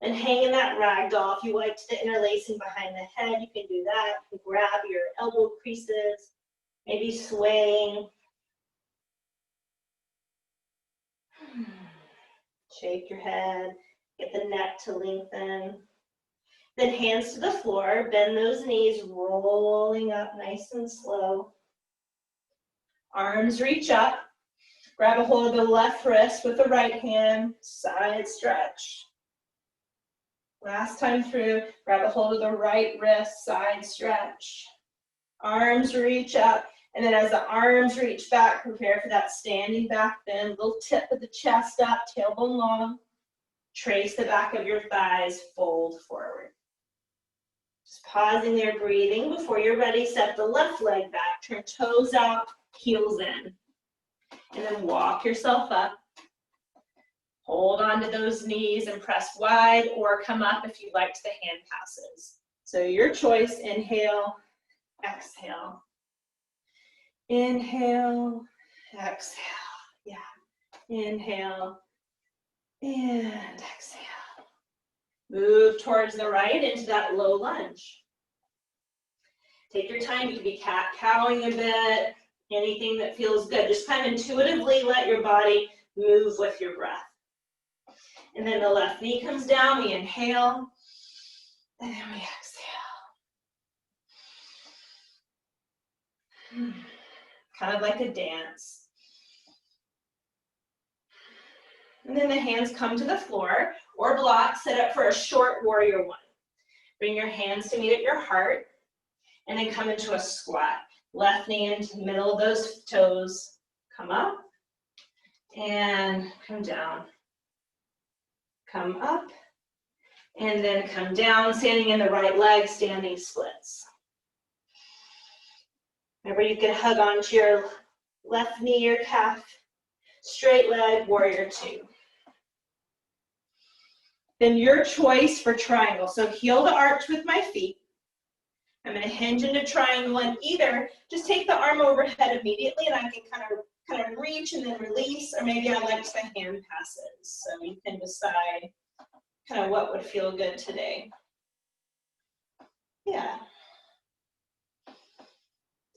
And hang in that ragdoll. If you like the interlacing behind the head, you can do that. You can grab your elbow creases, maybe swaying. Shake your head, get the neck to lengthen. Then hands to the floor, bend those knees, rolling up nice and slow. Arms reach up, grab a hold of the left wrist with the right hand, side stretch. Last time through, grab a hold of the right wrist, side stretch. Arms reach up, and then as the arms reach back, prepare for that standing back bend, little tip of the chest up, tailbone long. Trace the back of your thighs, fold forward. Just pausing there, breathing. Before you're ready, step the left leg back, turn toes out, heels in. And then walk yourself up. Hold on to those knees and press wide, or come up if you like to the hand passes. So your choice, inhale, exhale. Inhale, exhale. Yeah. Inhale and exhale. Move towards the right into that low lunge. Take your time. You can be cat-cowing a bit, anything that feels good. Just kind of intuitively let your body move with your breath. And then the left knee comes down. We inhale, and then we exhale. Kind of like a dance. And then the hands come to the floor or block, set up for a short warrior one. Bring your hands to meet at your heart and then come into a squat. Left knee into the middle of those toes. Come up and come down. Come up and then come down, standing in the right leg, standing splits. Remember, you can hug onto your left knee or calf. Straight leg, warrior two. Then your choice for triangle. So heel to arch with my feet. I'm going to hinge into triangle, and either just take the arm overhead immediately and I can kind of reach and then release, or maybe I like the hand passes. So you can decide kind of what would feel good today. Yeah.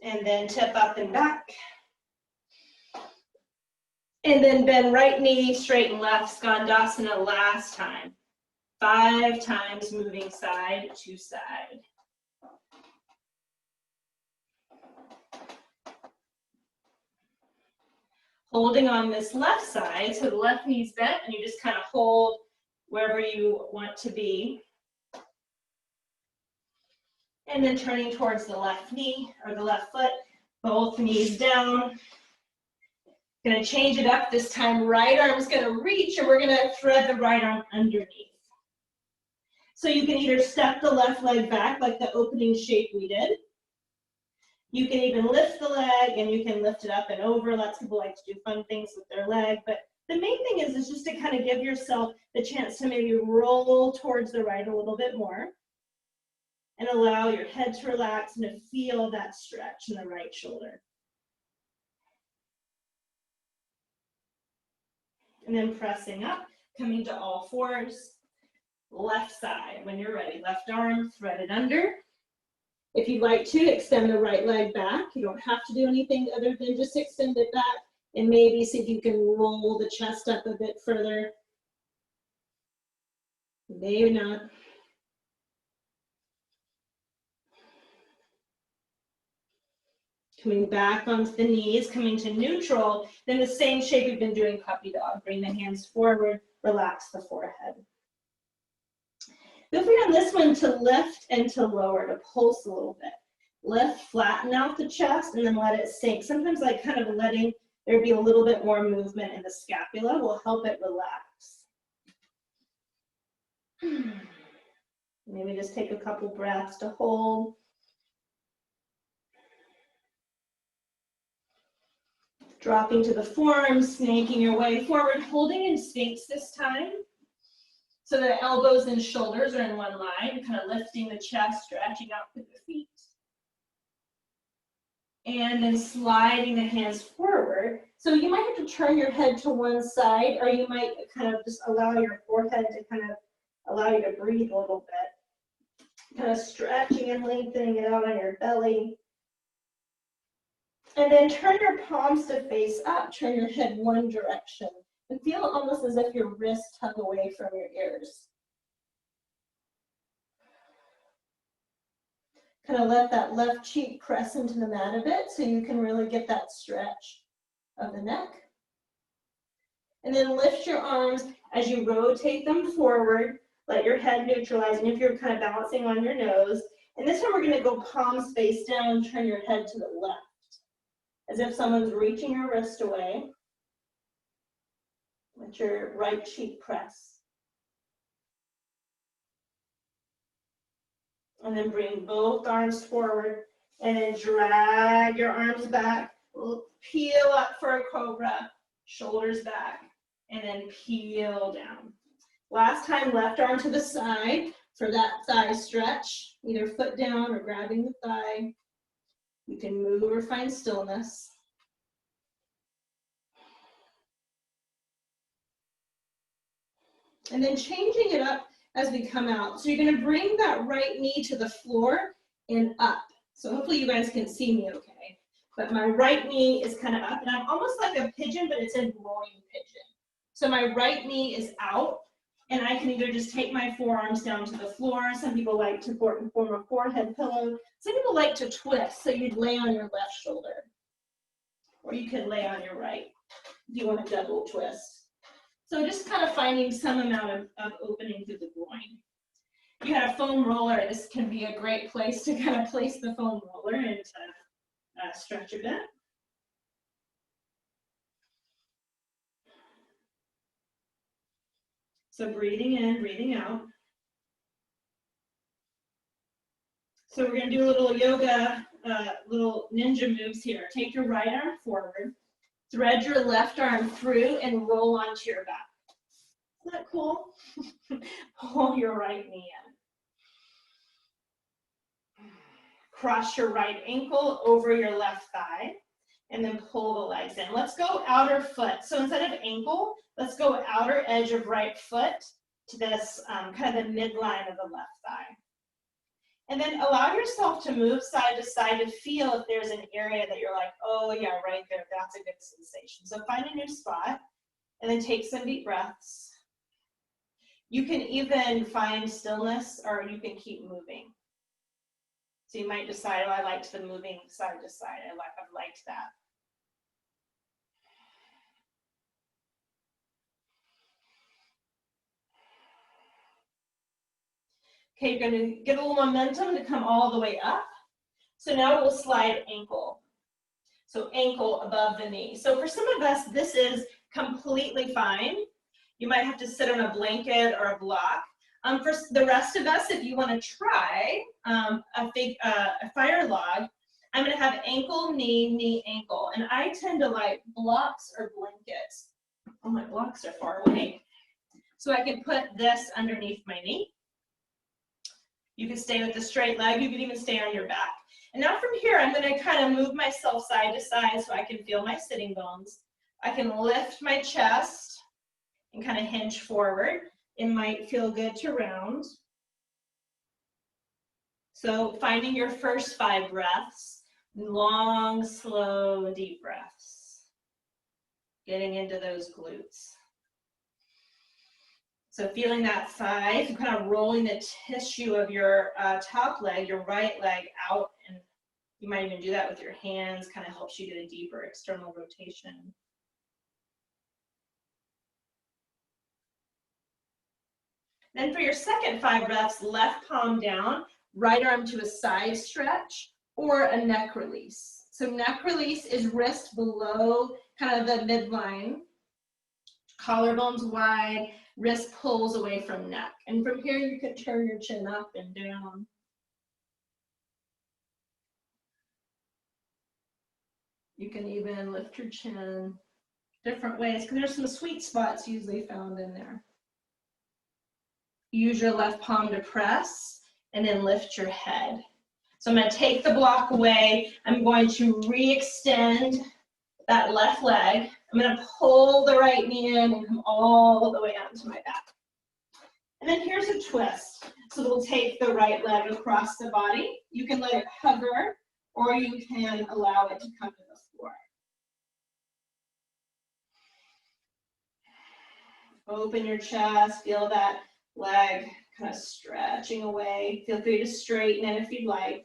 And then tip up and back. And then bend right knee, straighten left, Skandasana last time. 5 times moving side to side. Holding on this left side, so the left knee's bent, and you just kind of hold wherever you want to be. And then turning towards the left knee, or the left foot, both knees down. Gonna change it up this time. Right arm's gonna reach, and we're gonna thread the right arm underneath. So you can either step the left leg back like the opening shape we did. You can even lift the leg, and you can lift it up and over. Lots of people like to do fun things with their leg, but the main thing is just to kind of give yourself the chance to maybe roll towards the right a little bit more and allow your head to relax and to feel that stretch in the right shoulder. And then pressing up, coming to all fours, left side. When you're ready, left arm threaded under. If you'd like to, extend the right leg back. You don't have to do anything other than just extend it back, and maybe see if you can roll the chest up a bit further. Maybe not. Coming back onto the knees, coming to neutral, then the same shape we've been doing puppy dog. Bring the hands forward, relax the forehead. Feel free on this one to lift and to lower, to pulse a little bit. Lift, flatten out the chest, and then let it sink. Sometimes like kind of letting there be a little bit more movement in the scapula will help it relax. Maybe just take a couple breaths to hold. Dropping to the forearms, snaking your way forward, holding in Sphinx this time. So the elbows and shoulders are in one line, kind of lifting the chest, stretching out through the feet. And then sliding the hands forward. So you might have to turn your head to one side, or you might kind of just allow your forehead to kind of allow you to breathe a little bit. Kind of stretching and lengthening it out on your belly. And then turn your palms to face up, turn your head one direction. And feel almost as if your wrists hug away from your ears. Kind of let that left cheek press into the mat a bit so you can really get that stretch of the neck. And then lift your arms as you rotate them forward. Let your head neutralize, and if you're kind of balancing on your nose. And this time we're going to go palms face down, turn your head to the left. As if someone's reaching your wrist away. Let your right cheek press. And then bring both arms forward and then drag your arms back. Peel up for a cobra, shoulders back, and then peel down. Last time, left arm to the side for that thigh stretch, either foot down or grabbing the thigh. You can move or find stillness. And then changing it up as we come out. So you're going to bring that right knee to the floor and up. So hopefully you guys can see me okay. But my right knee is kind of up, and I'm almost like a pigeon, but it's a groin pigeon. So my right knee is out, and I can either just take my forearms down to the floor. Some people like to form a forehead pillow. Some people like to twist, so you'd lay on your left shoulder. Or you could lay on your right if you want a double twist. So just kind of finding some amount of opening through the groin. If you had a foam roller, this can be a great place to kind of place the foam roller and to stretch a bit. So breathing in, breathing out. So we're going to do a little yoga little ninja moves here. Take your right arm forward, thread your left arm through, and roll onto your back. Isn't that cool? Pull your right knee in. Cross your right ankle over your left thigh, and then pull the legs in. Let's go outer foot. So instead of ankle, let's go outer edge of right foot to this kind of the midline of the left thigh. And then allow yourself to move side to side to feel if there's an area that you're like, oh yeah, right there, that's a good sensation. So find a new spot, and then take some deep breaths. You can even find stillness, or you can keep moving. So you might decide, oh, I liked the moving side to side. I've liked that. Okay, you're going to get a little momentum to come all the way up. So now we'll slide ankle. So ankle above the knee. So for some of us, this is completely fine. You might have to sit on a blanket or a block. For the rest of us, if you want to try a fire log, I'm going to have ankle, knee, knee, ankle. And I tend to like blocks or blankets. Oh, my blocks are far away. So I can put this underneath my knee. You can stay with the straight leg. You can even stay on your back. And now from here, I'm going to kind of move myself side to side so I can feel my sitting bones. I can lift my chest and kind of hinge forward. It might feel good to round. So finding your first 5 breaths, long, slow, deep breaths. Getting into those glutes. So feeling that thigh, kind of rolling the tissue of your top leg, your right leg out, and you might even do that with your hands, kind of helps you get a deeper external rotation. Then for your second 5 breaths, left palm down, right arm to a side stretch, or a neck release. So neck release is wrist below kind of the midline, collarbones wide, wrist pulls away from neck. And from here, you can turn your chin up and down. You can even lift your chin different ways, because there's some sweet spots usually found in there. Use your left palm to press, and then lift your head. So I'm going to take the block away. I'm going to re-extend that left leg. I'm going to pull the right knee in and come all the way onto my back. And then here's a twist. So we'll take the right leg across the body. You can let it hover, or you can allow it to come to the floor. Open your chest, feel that leg kind of stretching away. Feel free to straighten it if you'd like.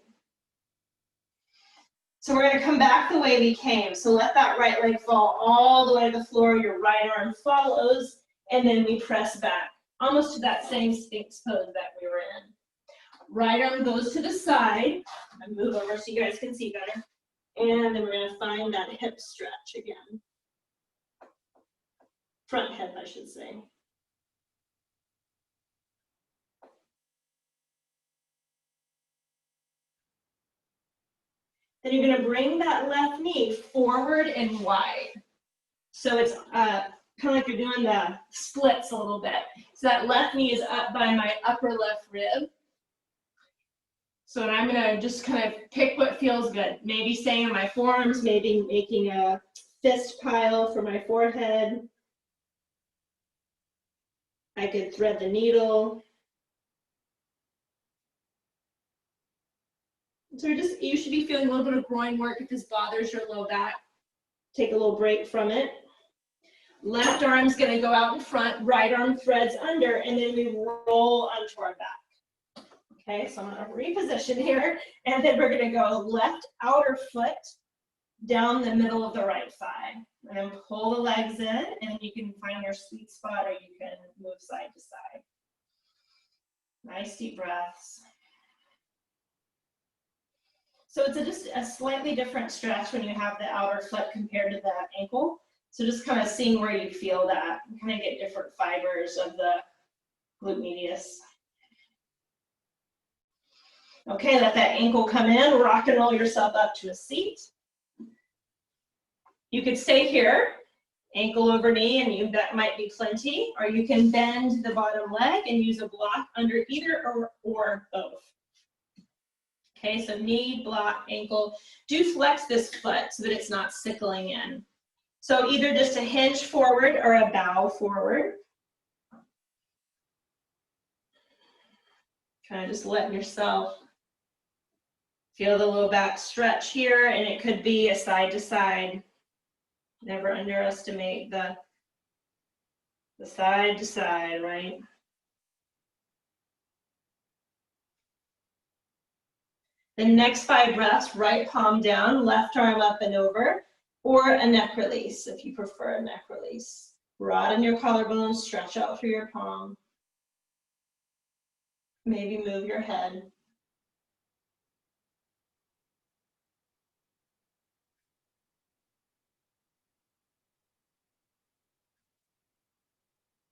So we're going to come back the way we came. So let that right leg fall all the way to the floor. Your right arm follows, and then we press back, almost to that same Sphinx pose that we were in. Right arm goes to the side. I move over so you guys can see better. And then we're going to find that hip stretch again. Front hip, I should say. Then you're going to bring that left knee forward and wide. So it's kind of like you're doing the splits a little bit. So that left knee is up by my upper left rib. So I'm going to just kind of pick what feels good. Maybe staying on my forearms, maybe making a fist pile for my forehead. I could thread the needle. So you should be feeling a little bit of groin work if this bothers your low back. Take a little break from it. Left arm's going to go out in front, right arm threads under, and then we roll onto our back. Okay, so I'm going to reposition here, and then we're going to go left outer foot down the middle of the right thigh. And then pull the legs in, and then you can find your sweet spot, or you can move side to side. Nice deep breaths. So it's just a slightly different stretch when you have the outer foot compared to that ankle. So just kind of seeing where you feel that. You kind of get different fibers of the glute medius. Okay, let that ankle come in, rock and roll yourself up to a seat. You could stay here, ankle over knee, and that might be plenty, or you can bend the bottom leg and use a block under either or both. Okay, so knee, block, ankle. Do flex this foot so that it's not sickling in. So either just a hinge forward or a bow forward. Kind of just letting yourself feel the low back stretch here, and it could be a side to side. Never underestimate the side to side, right? The next 5 breaths, right palm down, left arm up and over, or a neck release if you prefer a neck release. Broaden your collarbone, stretch out through your palm. Maybe move your head.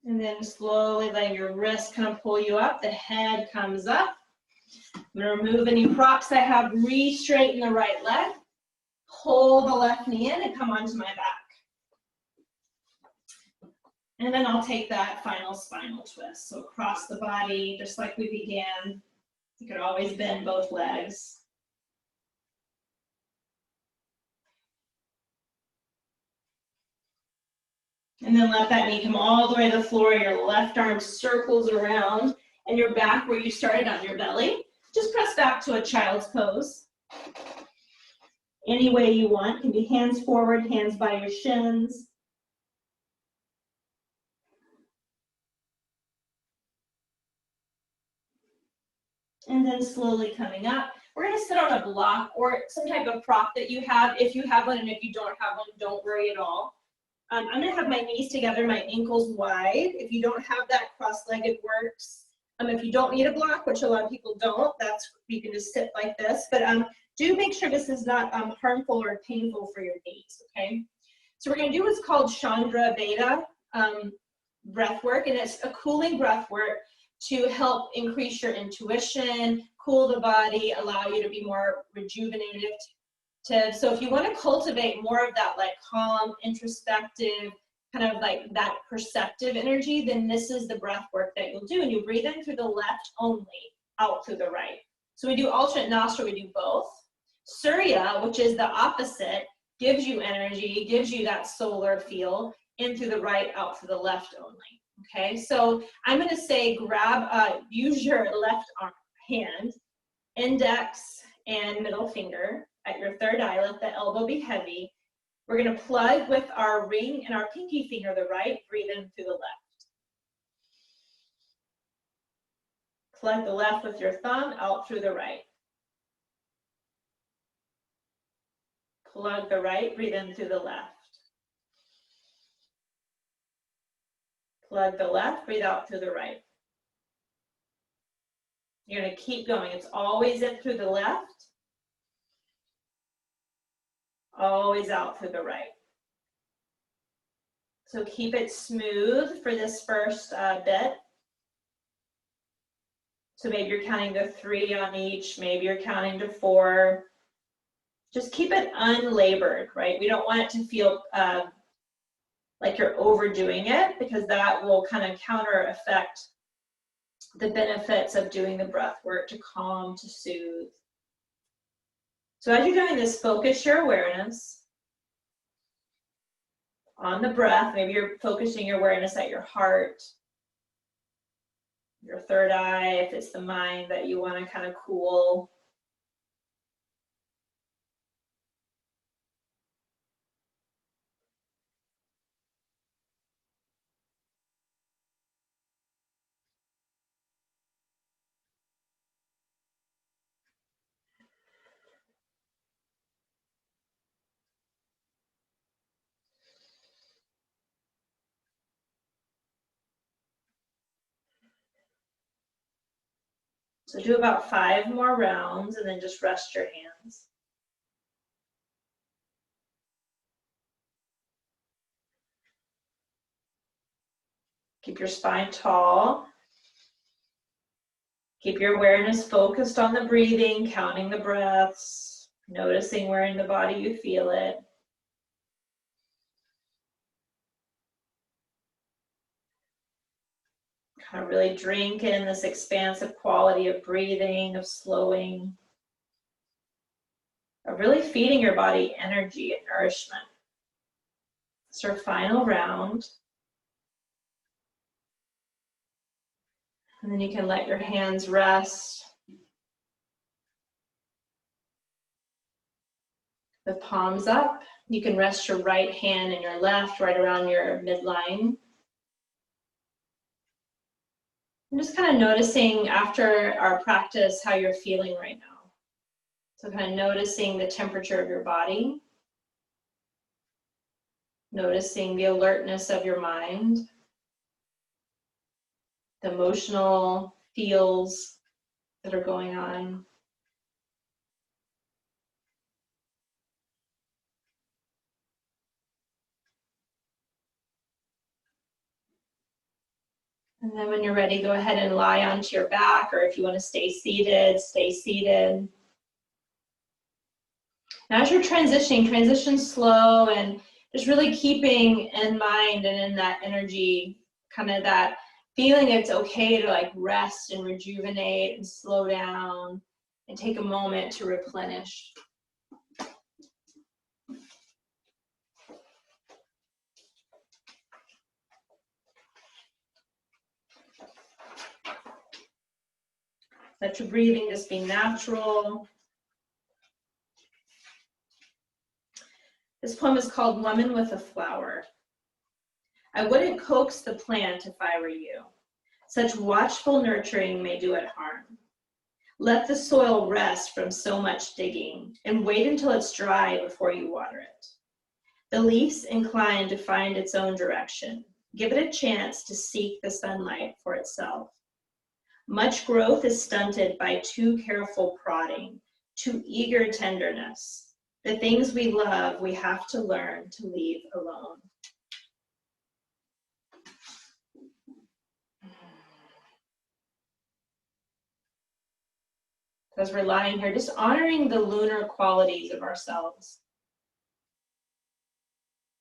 And then slowly let your wrist kind of pull you up, the head comes up. I'm gonna remove any props I have, re-straighten the right leg, pull the left knee in and come onto my back. And then I'll take that final spinal twist. So across the body, just like we began. You could always bend both legs. And then let that knee come all the way to the floor. Your left arm circles around and you're back where you started on your belly. Just press back to a child's pose. Any way you want. It can be hands forward, hands by your shins. And then slowly coming up. We're going to sit on a block or some type of prop that you have. If you have one, and if you don't have one, don't worry at all. I'm going to have my knees together, my ankles wide. If you don't have that, cross-legged works. If you don't need a block, which a lot of people don't, you can just sit like this. But do make sure this is not harmful or painful for your knees, okay? So we're going to do what's called Chandra Veda breath work, and it's a cooling breath work to help increase your intuition, cool the body, allow you to be more rejuvenated. So if you want to cultivate more of that like calm, introspective, kind of like that perceptive energy, then this is the breath work that you'll do. And you breathe in through the left only, out through the right. So we do alternate nostril, we do both. Surya, which is the opposite, gives you energy, gives you that solar feel, in through the right, out through the left only. Okay, so I'm going to say use your left hand, index and middle finger at your third eye, let the elbow be heavy. We're going to plug with our ring and our pinky finger, the right, breathe in through the left. Plug the left with your thumb, out through the right. Plug the right, breathe in through the left. Plug the left, breathe out through the right. You're going to keep going. It's always in through the left, always out through the right. So keep it smooth for this first bit. So maybe you're counting to 3 on each, maybe you're counting to 4. Just keep it unlabored, right? We don't want it to feel like you're overdoing it, because that will kind of counter effect the benefits of doing the breath work to calm, to soothe. So as you're doing this, focus your awareness on the breath. Maybe you're focusing your awareness at your heart, your third eye, if it's the mind that you want to kind of cool. So do about 5 more rounds and then just rest your hands. Keep your spine tall. Keep your awareness focused on the breathing, counting the breaths, noticing where in the body you feel it. Kind of really drink in this expansive quality of breathing, of slowing, of really feeding your body energy and nourishment. It's our final round. And then you can let your hands rest. The palms up. You can rest your right hand and your left right around your midline. I'm just kind of noticing after our practice how you're feeling right now. So kind of noticing the temperature of your body. Noticing the alertness of your mind. The emotional feels that are going on. And then when you're ready, go ahead and lie onto your back, or if you want to stay seated, stay seated. And as you're transition slow and just really keeping in mind and in that energy, kind of that feeling it's okay to like rest and rejuvenate and slow down and take a moment to replenish. Let your breathing just be natural. This poem is called Woman with a Flower. I wouldn't coax the plant if I were you. Such watchful nurturing may do it harm. Let the soil rest from so much digging and wait until it's dry before you water it. The leaf's inclined to find its own direction. Give it a chance to seek the sunlight for itself. Much growth is stunted by too careful prodding, too eager tenderness. The things we love, we have to learn to leave alone. As we're lying here, just honoring the lunar qualities of ourselves.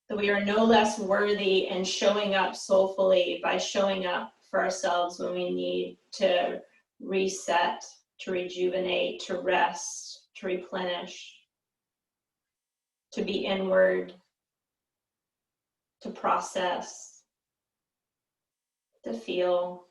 That we are no less worthy and showing up soulfully by showing up for ourselves when we need to reset, to rejuvenate, to rest, to replenish, to be inward, to process, to feel.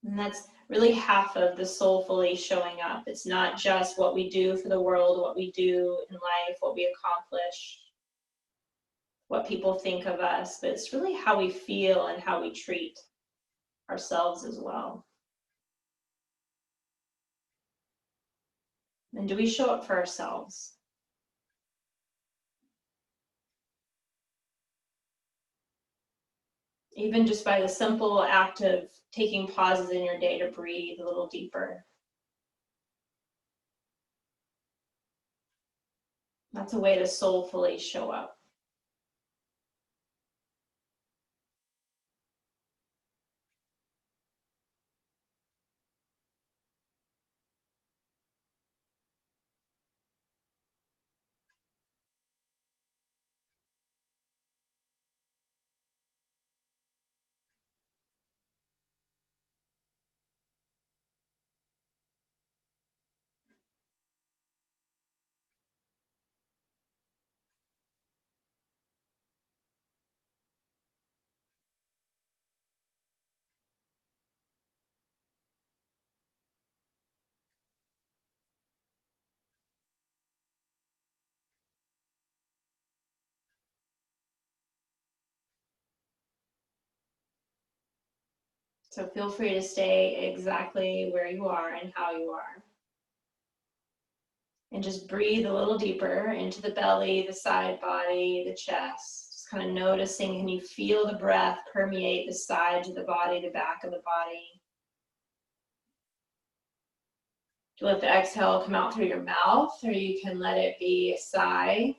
And that's really half of the soulfully showing up. It's not just what we do for the world, what we do in life, what we accomplish, what people think of us, but it's really how we feel and how we treat ourselves as well. And do we show up for ourselves? Even just by the simple act of taking pauses in your day to breathe a little deeper. That's a way to soulfully show up. So feel free to stay exactly where you are and how you are. And just breathe a little deeper into the belly, the side body, the chest. Just kind of noticing, can you feel the breath permeate the sides of the body, the back of the body? You let the exhale come out through your mouth, or you can let it be a sigh.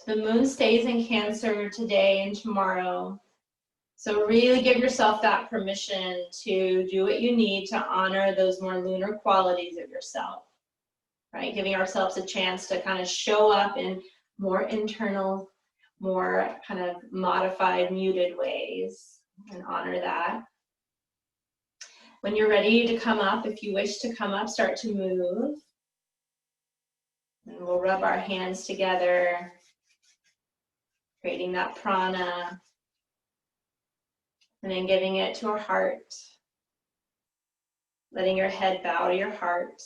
The moon stays in Cancer today and tomorrow. So really give yourself that permission to do what you need to honor those more lunar qualities of yourself, right? Giving ourselves a chance to kind of show up in more internal, more kind of modified, muted ways, and honor that. When you're ready to come up, if you wish to come up, start to move. And we'll rub our hands together, creating that prana, and then giving it to our heart, letting your head bow to your heart.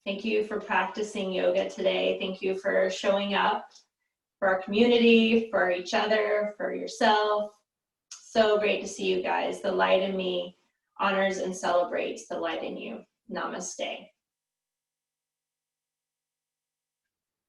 Thank you for practicing yoga today. Thank you for showing up for our community, for each other, for yourself. So great to see you guys. The light in me honors and celebrates the light in you. Namaste.